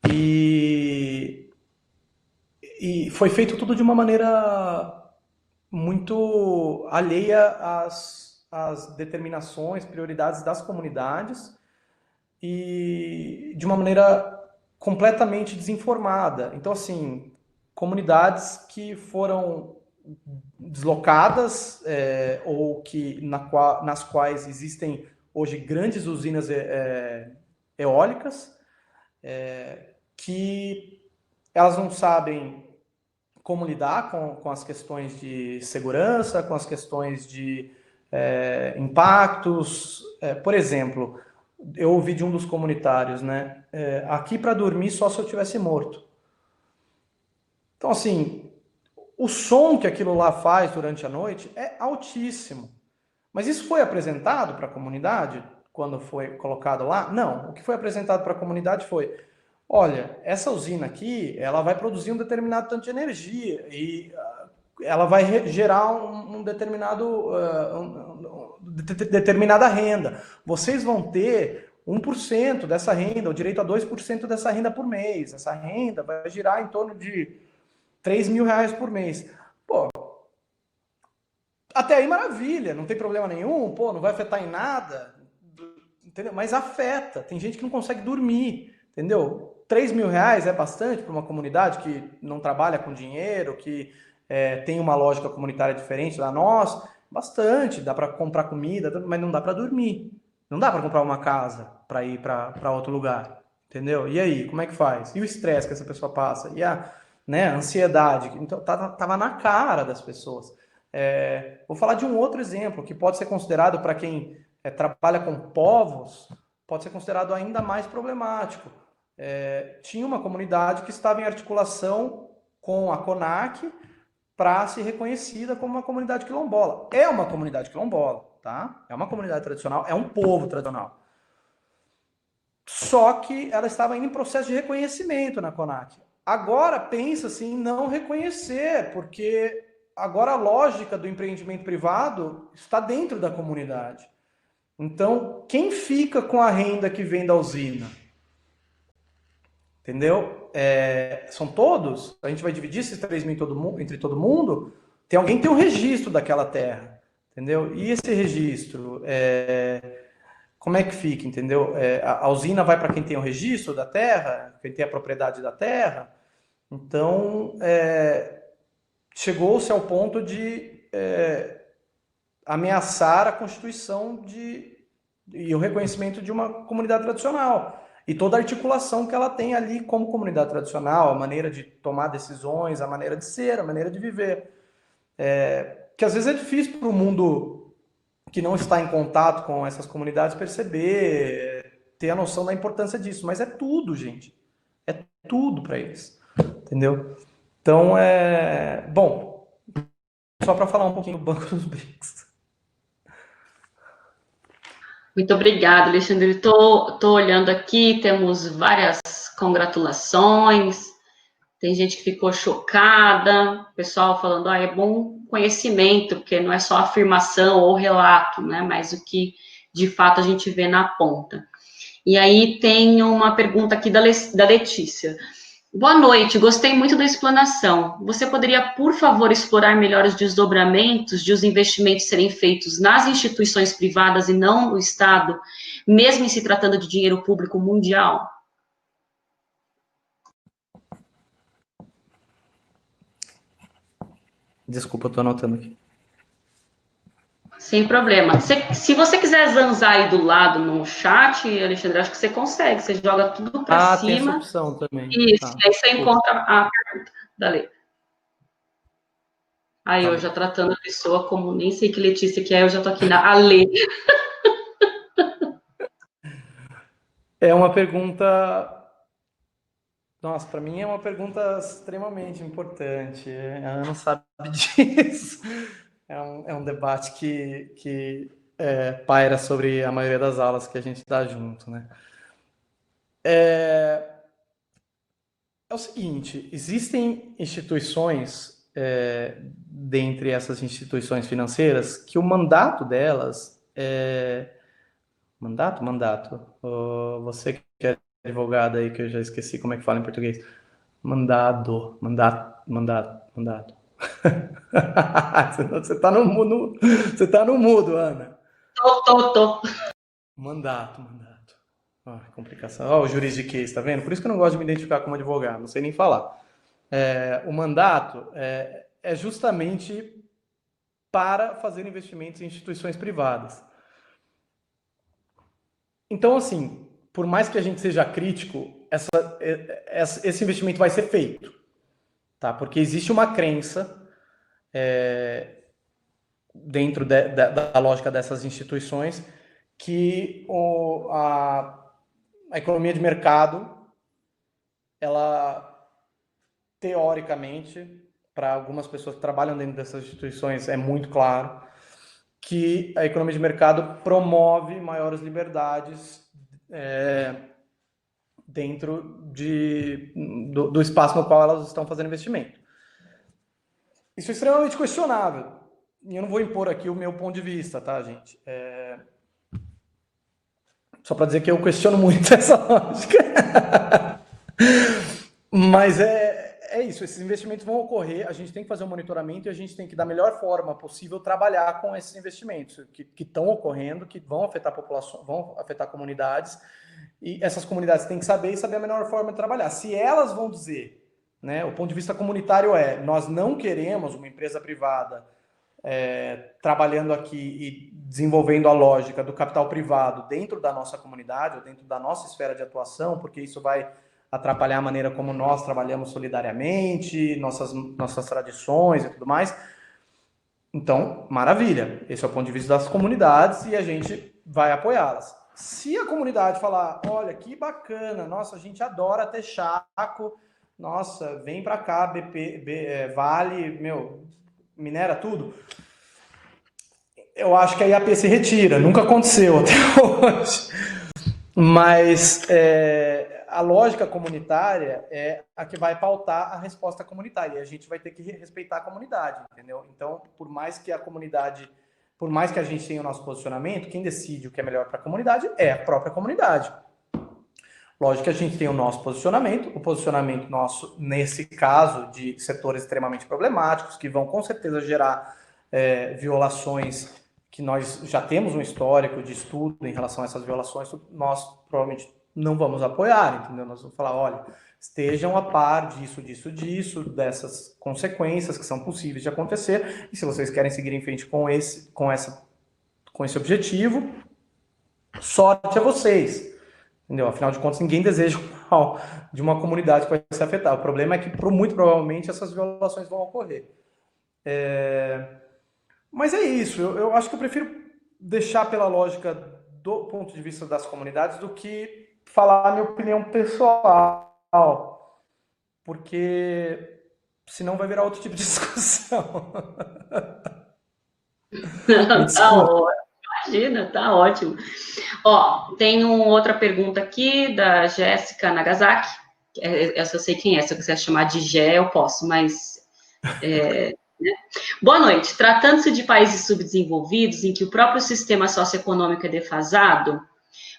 E, e foi feito tudo de uma maneira muito alheia às determinações, prioridades das comunidades e de uma maneira completamente desinformada. Então, assim, comunidades que foram deslocadas ou que nas quais existem hoje grandes usinas eólicas que elas não sabem como lidar com as questões de segurança, com as questões de impactos. Por exemplo, eu ouvi de um dos comunitários, né? Aqui para dormir só se eu tivesse morto. Então, assim, o som que aquilo lá faz durante a noite é altíssimo. Mas isso foi apresentado para a comunidade quando foi colocado lá? Não. O que foi apresentado para a comunidade foi: olha, essa usina aqui, ela vai produzir um determinado tanto de energia e ela vai gerar um determinado determinada renda. Vocês vão ter 1% dessa renda, o direito a 2% dessa renda por mês. Essa renda vai girar em torno de R$ 3.000 por mês. Pô, até aí maravilha, não tem problema nenhum, pô, não vai afetar em nada, entendeu? Mas afeta, tem gente que não consegue dormir, entendeu? R$ 3.000 é bastante para uma comunidade que não trabalha com dinheiro, que tem uma lógica comunitária diferente da nossa, bastante, dá para comprar comida, mas não dá para dormir, não dá para comprar uma casa para ir para outro lugar, entendeu? E aí, como é que faz? E o estresse que essa pessoa passa? E a ansiedade? Então, tava na cara das pessoas. Vou falar de um outro exemplo que pode ser considerado para quem trabalha com povos, pode ser considerado ainda mais problemático. Tinha uma comunidade que estava em articulação com a CONAC para ser reconhecida como uma comunidade quilombola. É uma comunidade quilombola, tá? É uma comunidade tradicional, é um povo tradicional. Só que ela estava em processo de reconhecimento na CONAC. Agora pensa-se em não reconhecer, porque agora a lógica do empreendimento privado está dentro da comunidade. Então, quem fica com a renda que vem da usina? Entendeu? São todos? A gente vai dividir esses 3.000 entre todo mundo? Tem alguém que tem um registro daquela terra, entendeu? E esse registro, como é que fica, entendeu? A usina vai para quem tem o registro da terra, quem tem a propriedade da terra. Então, chegou-se ao ponto de ameaçar a constituição e o reconhecimento de uma comunidade tradicional. E toda a articulação que ela tem ali como comunidade tradicional, a maneira de tomar decisões, a maneira de ser, a maneira de viver. Que às vezes é difícil para o mundo que não está em contato com essas comunidades perceber, ter a noção da importância disso. Mas é tudo, gente. É tudo para eles. Entendeu? Então, bom, só para falar um pouquinho do Banco dos BRICS. Muito obrigada, Alexandre. Estou olhando aqui, temos várias congratulações, tem gente que ficou chocada, pessoal falando, é bom conhecimento, porque não é só afirmação ou relato, né, mas o que de fato a gente vê na ponta. E aí tem uma pergunta aqui da Letícia. Boa noite, gostei muito da explanação. Você poderia, por favor, explorar melhor os desdobramentos de os investimentos serem feitos nas instituições privadas e não no Estado, mesmo em se tratando de dinheiro público mundial? Desculpa, eu estou anotando aqui. Sem problema. Se você quiser zanzar aí do lado no chat, Alexandre, acho que você consegue. Você joga tudo para cima. Tem essa opção também. Isso, aí você encontra a pergunta da Lê. Aí eu já tratando a pessoa como nem sei que Letícia que é, eu já tô aqui na Lê. É uma pergunta. Nossa, para mim é uma pergunta extremamente importante. A Ana sabe disso. É um debate que paira sobre a maioria das aulas que a gente dá junto, né? É o seguinte, existem instituições, dentre essas instituições financeiras, que o mandato delas é... Mandato? Você quer advogada aí que eu já esqueci como é que fala em português. Mandato. Você tá no mudo, Ana. Tô. Mandato. Complicação. Ó, o juridiquês, tá vendo? Por isso que eu não gosto de me identificar como advogado, não sei nem falar. O mandato é justamente para fazer investimentos em instituições privadas. Então, assim, por mais que a gente seja crítico, esse investimento vai ser feito, tá? Porque existe uma crença dentro da lógica dessas instituições que a economia de mercado, ela, teoricamente, para algumas pessoas que trabalham dentro dessas instituições, é muito claro que a economia de mercado promove maiores liberdades dentro do espaço no qual elas estão fazendo investimento. Isso é extremamente questionável. E eu não vou impor aqui o meu ponto de vista, tá, gente? Só para dizer que eu questiono muito essa lógica. Mas é isso, esses investimentos vão ocorrer, a gente tem que fazer um monitoramento e a gente tem que, da melhor forma possível, trabalhar com esses investimentos que estão ocorrendo, que vão afetar a população, vão afetar comunidades, e essas comunidades têm que saber a melhor forma de trabalhar. Se elas vão dizer, né, o ponto de vista comunitário nós não queremos uma empresa privada trabalhando aqui e desenvolvendo a lógica do capital privado dentro da nossa comunidade, ou dentro da nossa esfera de atuação, porque isso vai atrapalhar a maneira como nós trabalhamos solidariamente, nossas tradições e tudo mais. Então, maravilha. Esse é o ponto de vista das comunidades e a gente vai apoiá-las. Se a comunidade falar, olha, que bacana, nossa, a gente adora ter Chaco, nossa, vem pra cá, Vale, minera tudo, eu acho que a IAP se retira. Nunca aconteceu até hoje. Mas a lógica comunitária é a que vai pautar a resposta comunitária. E a gente vai ter que respeitar a comunidade, entendeu? Então, por mais que a gente tenha o nosso posicionamento, quem decide o que é melhor para a comunidade é a própria comunidade. Lógico que a gente tem o nosso posicionamento, o posicionamento nosso, nesse caso, de setores extremamente problemáticos, que vão com certeza gerar violações, que nós já temos um histórico de estudo em relação a essas violações, nós provavelmente não vamos apoiar, entendeu? Nós vamos falar, olha, estejam a par disso, dessas consequências que são possíveis de acontecer, e se vocês querem seguir em frente com esse objetivo, sorte a vocês, entendeu? Afinal de contas, ninguém deseja o mal de uma comunidade que vai ser afetada. O problema é que, muito provavelmente, essas violações vão ocorrer. Mas é isso, eu acho que eu prefiro deixar pela lógica do ponto de vista das comunidades do que falar a minha opinião pessoal, porque senão vai virar outro tipo de discussão. Tá ótimo, imagina, tá ótimo. Ó, tem outra pergunta aqui da Jéssica Nagasaki, essa eu sei quem é, se eu quiser chamar de Gé eu posso, mas... né? Boa noite. Tratando-se de países subdesenvolvidos, em que o próprio sistema socioeconômico é defasado,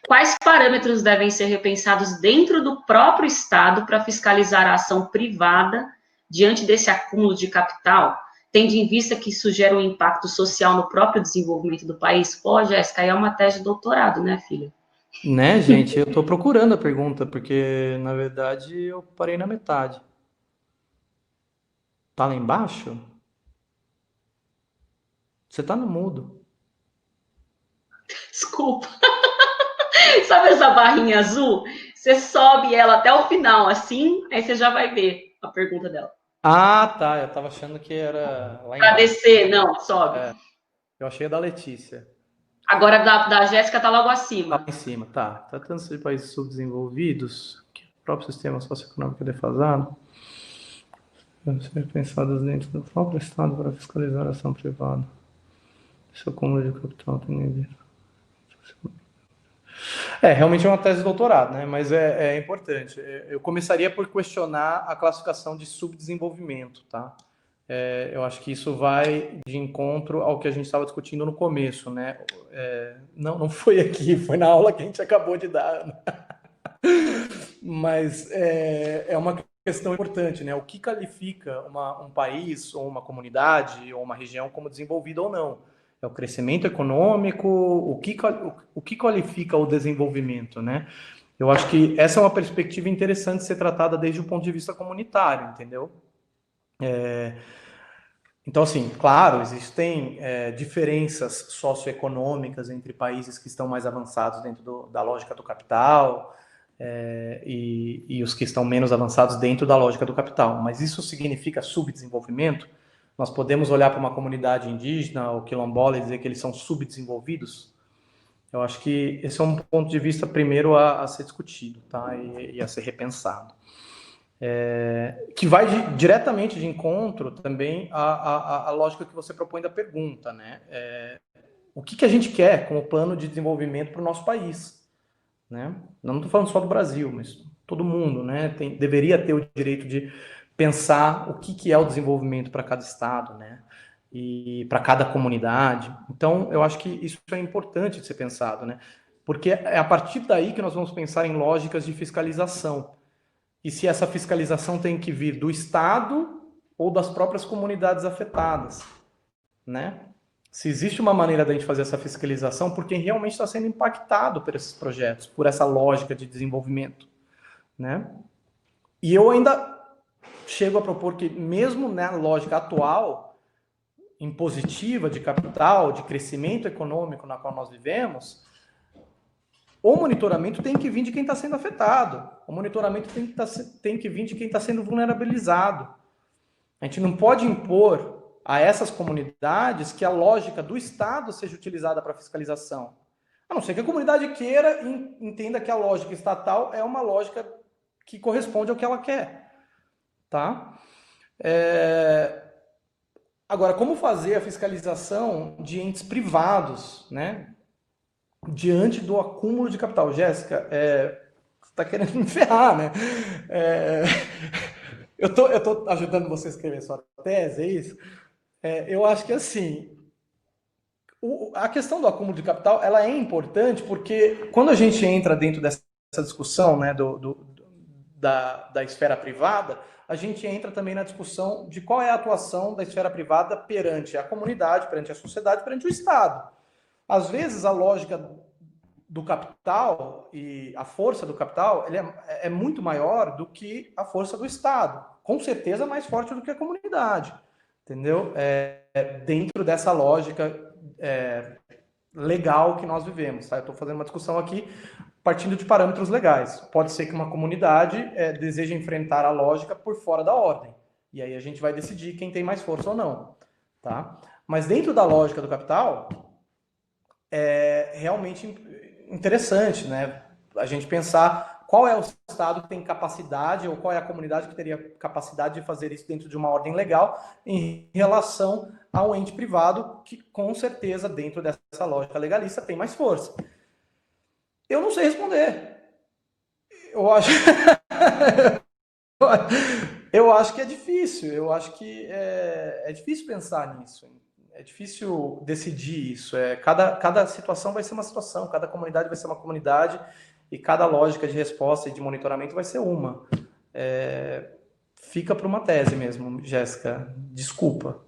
quais parâmetros devem ser repensados dentro do próprio Estado para fiscalizar a ação privada diante desse acúmulo de capital, tendo em vista que isso gera um impacto social no próprio desenvolvimento do país? Pô, Jéssica, aí é uma tese de doutorado, né, filha? Né, gente? Eu estou procurando a pergunta, porque, na verdade, eu parei na metade. Tá lá embaixo? Você tá no mudo. Desculpa. Sabe essa barrinha azul? Você sobe ela até o final, assim, aí você já vai ver a pergunta dela. Ah, tá. Eu tava achando que era lá embaixo. Para descer, não, sobe. Eu achei a da Letícia. Agora da Jéssica tá logo acima. Lá em cima, tá. Tratando-se de países subdesenvolvidos, que o próprio sistema socioeconômico é defasado, devem ser pensadas dentro do próprio Estado para fiscalizar a ação privada. Esse acúmulo de capital tem... realmente é uma tese de doutorado, né? Mas é importante. Eu começaria por questionar a classificação de subdesenvolvimento, tá? Eu acho que isso vai de encontro ao que a gente estava discutindo no começo, né? Não foi aqui, foi na aula que a gente acabou de dar. mas é uma questão importante, né? O que qualifica um país, ou uma comunidade, ou uma região como desenvolvida ou não? É o crescimento econômico? O que qualifica o desenvolvimento, né? Eu acho que essa é uma perspectiva interessante de ser tratada desde o ponto de vista comunitário, entendeu? Então, assim, claro, existem diferenças socioeconômicas entre países que estão mais avançados dentro da lógica do capital, e os que estão menos avançados dentro da lógica do capital. Mas isso significa subdesenvolvimento? Nós podemos olhar para uma comunidade indígena ou quilombola e dizer que eles são subdesenvolvidos? Eu acho que esse é um ponto de vista primeiro a ser discutido, tá? E a ser repensado. Que vai diretamente de encontro também à lógica que você propõe da pergunta, né? O que a gente quer como plano de desenvolvimento para o nosso país, né? Não estou falando só do Brasil, mas todo mundo, né? Deveria ter o direito de pensar o que é o desenvolvimento para cada estado, né? E para cada comunidade. Então, eu acho que isso é importante de ser pensado, né? Porque é a partir daí que nós vamos pensar em lógicas de fiscalização. E se essa fiscalização tem que vir do Estado ou das próprias comunidades afetadas, né? Se existe uma maneira da gente fazer essa fiscalização por quem realmente está sendo impactado por esses projetos, por essa lógica de desenvolvimento, né? E eu ainda chego a propor que, mesmo na lógica atual, impositiva de capital, de crescimento econômico na qual nós vivemos, o monitoramento tem que vir de quem está sendo afetado. O monitoramento tem que vir de quem está sendo vulnerabilizado. A gente não pode impor a essas comunidades que a lógica do Estado seja utilizada para fiscalização. A não ser que a comunidade queira e entenda que a lógica estatal é uma lógica que corresponde ao que ela quer. Tá? Agora, como fazer a fiscalização de entes privados, né? Diante do acúmulo de capital? Jéssica, você está querendo me ferrar, né? Eu tô ajudando você a escrever sua tese, é isso? Eu acho que, assim, a questão do acúmulo de capital, ela é importante porque quando a gente entra dentro dessa discussão, né, da esfera privada, a gente entra também na discussão de qual é a atuação da esfera privada perante a comunidade, perante a sociedade, perante o Estado. Às vezes, a lógica do capital e a força do capital ele é muito maior do que a força do Estado. Com certeza mais forte do que a comunidade. Entendeu? Dentro dessa lógica legal que nós vivemos. Tá? Eu estou fazendo uma discussão aqui partindo de parâmetros legais. Pode ser que uma comunidade deseje enfrentar a lógica por fora da ordem. E aí a gente vai decidir quem tem mais força ou não. Tá? Mas dentro da lógica do capital, é realmente interessante, né? A gente pensar qual é o Estado que tem capacidade ou qual é a comunidade que teria capacidade de fazer isso dentro de uma ordem legal em relação a um ente privado que, com certeza, dentro dessa lógica legalista, tem mais força. Eu não sei responder. Eu acho, eu acho que é difícil. Eu acho que é difícil pensar nisso. É difícil decidir isso. Cada situação vai ser uma situação, cada comunidade vai ser uma comunidade e cada lógica de resposta e de monitoramento vai ser uma. Fica para uma tese mesmo, Jéssica. Desculpa.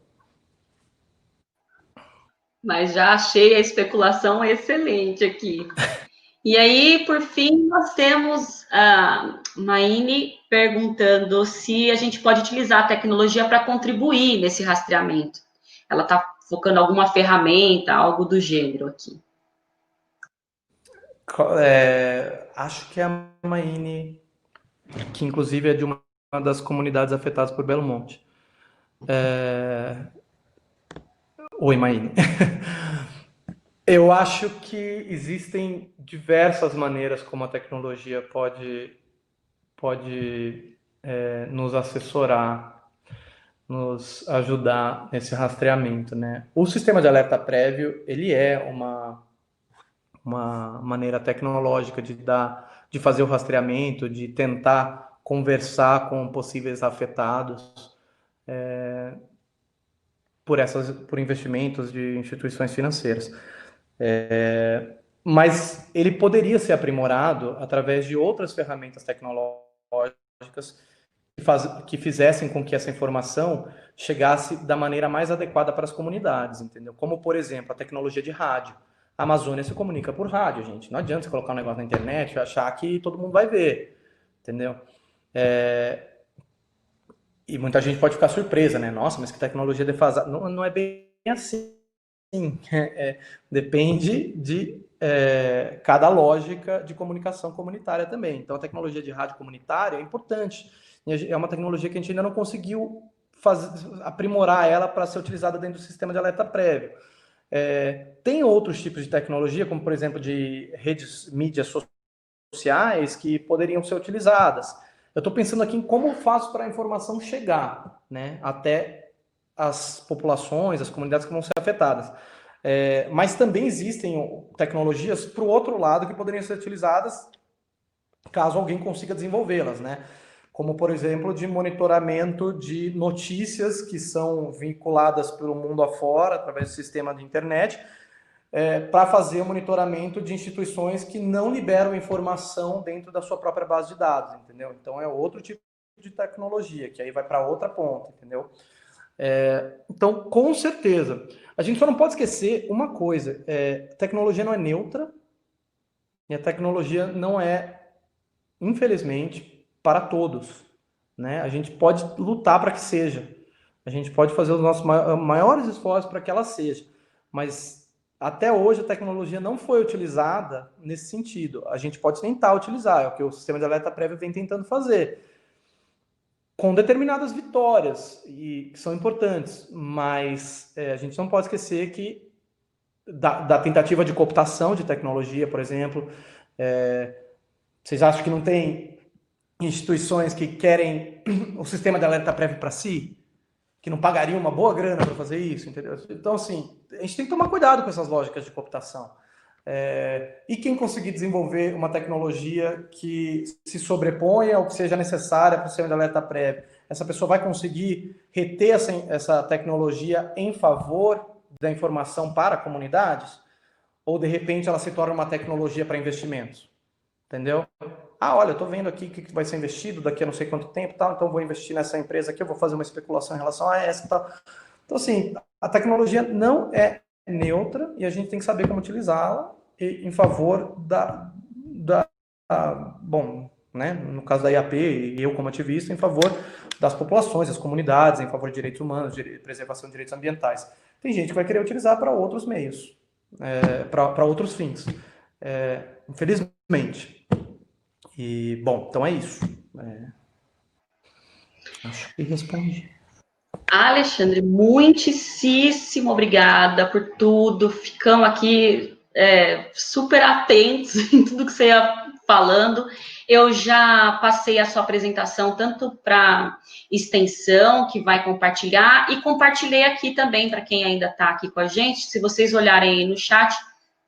Mas já achei a especulação excelente aqui. E aí, por fim, nós temos a Maine perguntando se a gente pode utilizar a tecnologia para contribuir nesse rastreamento. Ela está focando alguma ferramenta, algo do gênero aqui. Acho que é a Maine, que inclusive é de uma das comunidades afetadas por Belo Monte. Oi, Maine. Eu acho que existem diversas maneiras como a tecnologia pode nos assessorar, nos ajudar nesse rastreamento, né? O sistema de alerta prévio, ele é uma maneira tecnológica de fazer o rastreamento, de tentar conversar com possíveis afetados por investimentos de instituições financeiras. mas ele poderia ser aprimorado através de outras ferramentas tecnológicas que fizessem com que essa informação chegasse da maneira mais adequada para as comunidades, entendeu? Como, por exemplo, a tecnologia de rádio. A Amazônia se comunica por rádio, gente. Não adianta você colocar um negócio na internet e achar que todo mundo vai ver, entendeu? E muita gente pode ficar surpresa, né? Nossa, mas que tecnologia defasada. Não, não é bem assim. Depende de cada lógica de comunicação comunitária também. Então, a tecnologia de rádio comunitária é importante. É uma tecnologia que a gente ainda não conseguiu aprimorar ela para ser utilizada dentro do sistema de alerta prévio. Tem outros tipos de tecnologia, como, por exemplo, de redes, mídias sociais, que poderiam ser utilizadas. Eu estou pensando aqui em como eu faço para a informação chegar, né, até as populações, as comunidades que vão ser afetadas. Mas também existem tecnologias para o outro lado que poderiam ser utilizadas caso alguém consiga desenvolvê-las, né? Como, por exemplo, de monitoramento de notícias que são vinculadas pelo mundo afora, através do sistema de internet, para fazer o monitoramento de instituições que não liberam informação dentro da sua própria base de dados, entendeu? Então, é outro tipo de tecnologia, que aí vai para outra ponta, entendeu? Então, com certeza. A gente só não pode esquecer uma coisa: tecnologia não é neutra, e a tecnologia não é, infelizmente, para todos, né? A gente pode lutar para que seja, a gente pode fazer os nossos maiores esforços para que ela seja, mas até hoje a tecnologia não foi utilizada nesse sentido. A gente pode tentar utilizar, é o que o sistema de alerta prévio vem tentando fazer, com determinadas vitórias, e que são importantes, mas a gente não pode esquecer que da tentativa de cooptação de tecnologia, por exemplo. Vocês acham que não tem instituições que querem o sistema de alerta prévio para si? Que não pagariam uma boa grana para fazer isso, entendeu? Então, assim, a gente tem que tomar cuidado com essas lógicas de cooptação. E quem conseguir desenvolver uma tecnologia que se sobreponha ao que seja necessária para o sistema de alerta prévio, essa pessoa vai conseguir reter essa tecnologia em favor da informação para comunidades? Ou, de repente, ela se torna uma tecnologia para investimentos? Entendeu? Olha, eu estou vendo aqui o que vai ser investido daqui a não sei quanto tempo, tal, então vou investir nessa empresa aqui, eu vou fazer uma especulação em relação a essa, tal. Então, assim, a tecnologia não é neutra e a gente tem que saber como utilizá-la em favor bom, né, no caso da IAP, e eu como ativista, em favor das populações, das comunidades, em favor de direitos humanos, de preservação de direitos ambientais. Tem gente que vai querer utilizar para outros meios, para outros fins, infelizmente. E, bom, então é isso. Acho que respondi. Alexandre, muitíssimo obrigada por tudo. Ficamos aqui super atentos em tudo que você ia falando. Eu já passei a sua apresentação tanto para extensão, que vai compartilhar, e compartilhei aqui também para quem ainda está aqui com a gente. Se vocês olharem aí no chat,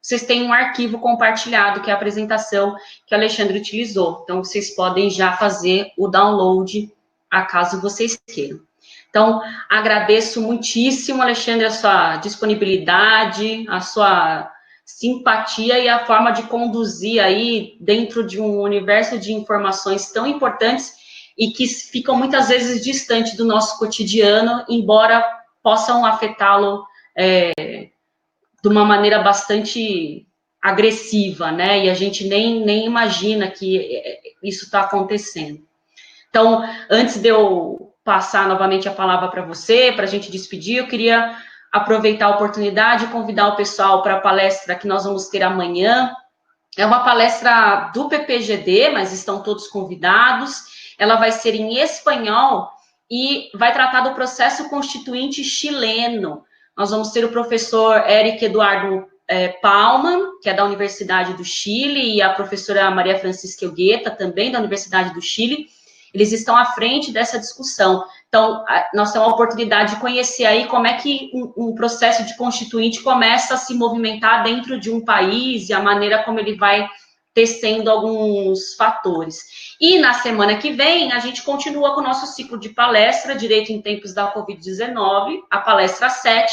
vocês têm um arquivo compartilhado, que é a apresentação que o Alexandre utilizou. Então, vocês podem já fazer o download, acaso vocês queiram. Então, agradeço muitíssimo, Alexandre, a sua disponibilidade, a sua simpatia e a forma de conduzir aí dentro de um universo de informações tão importantes e que ficam muitas vezes distantes do nosso cotidiano, embora possam afetá-lo de uma maneira bastante agressiva, né? E a gente nem imagina que isso está acontecendo. Então, antes de eu passar novamente a palavra para você, para a gente despedir, eu queria aproveitar a oportunidade e convidar o pessoal para a palestra que nós vamos ter amanhã. É uma palestra do PPGD, mas estão todos convidados. Ela vai ser em espanhol e vai tratar do processo constituinte chileno. Nós vamos ter o professor Eric Eduardo Palman, que é da Universidade do Chile, e a professora Maria Francisca Elgueta, também da Universidade do Chile. Eles estão à frente dessa discussão. Então, nós temos a oportunidade de conhecer aí como é que um processo de constituinte começa a se movimentar dentro de um país e a maneira como ele vai tecendo alguns fatores. E na semana que vem, a gente continua com o nosso ciclo de palestra, Direito em Tempos da Covid-19, a palestra 7,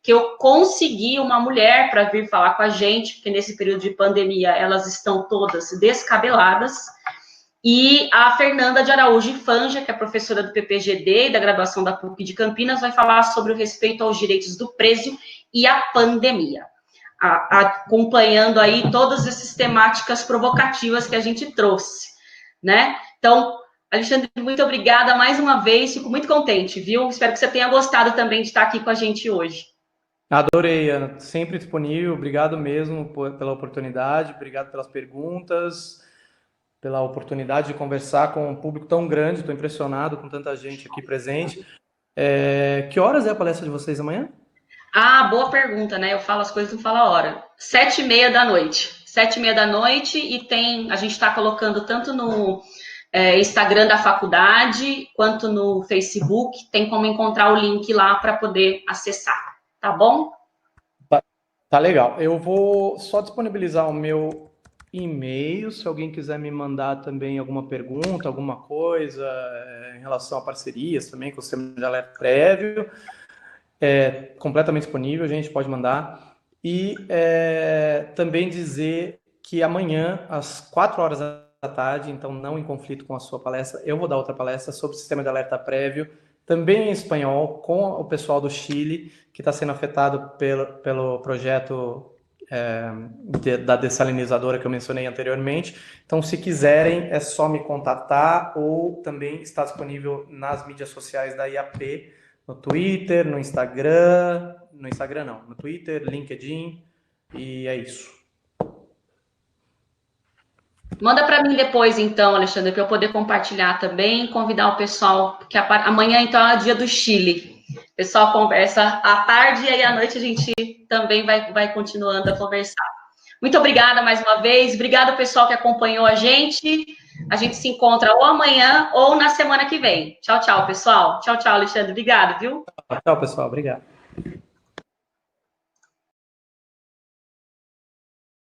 que eu consegui uma mulher para vir falar com a gente, porque nesse período de pandemia elas estão todas descabeladas, e a Fernanda de Araújo Fanja, que é professora do PPGD e da graduação da PUC de Campinas, vai falar sobre o respeito aos direitos do preso e a pandemia, acompanhando aí todas essas temáticas provocativas que a gente trouxe, né? Então, Alexandre, muito obrigada mais uma vez, fico muito contente, viu? Espero que você tenha gostado também de estar aqui com a gente hoje. Adorei, Ana, sempre disponível, obrigado mesmo pela oportunidade, obrigado pelas perguntas, pela oportunidade de conversar com um público tão grande, estou impressionado com tanta gente aqui presente. Que horas é a palestra de vocês amanhã? Boa pergunta, né? Eu falo as coisas, não falo a hora. 7h30 da noite. 7h30 da noite, e a gente está colocando tanto no Instagram da faculdade, quanto no Facebook, tem como encontrar o link lá para poder acessar, tá bom? Tá legal. Eu vou só disponibilizar o meu e-mail, se alguém quiser me mandar também alguma pergunta, alguma coisa em relação a parcerias também com o sistema de alerta prévio. Completamente disponível, a gente pode mandar. E também dizer que amanhã, às 4 horas da tarde, então não em conflito com a sua palestra, eu vou dar outra palestra sobre o sistema de alerta prévio, também em espanhol, com o pessoal do Chile, que está sendo afetado pelo projeto da dessalinizadora que eu mencionei anteriormente. Então, se quiserem, é só me contatar, ou também está disponível nas mídias sociais da IAP, no Twitter, no Twitter, LinkedIn, e é isso. Manda para mim depois, então, Alexandre, para eu poder compartilhar também, convidar o pessoal, porque amanhã, então, é o dia do Chile. O pessoal conversa à tarde, e aí à noite a gente também vai continuando a conversar. Muito obrigada mais uma vez, obrigado pessoal que acompanhou a gente se encontra ou amanhã ou na semana que vem. Tchau, tchau, pessoal. Tchau, tchau, Alexandre, obrigado, viu? Tchau, pessoal, obrigado.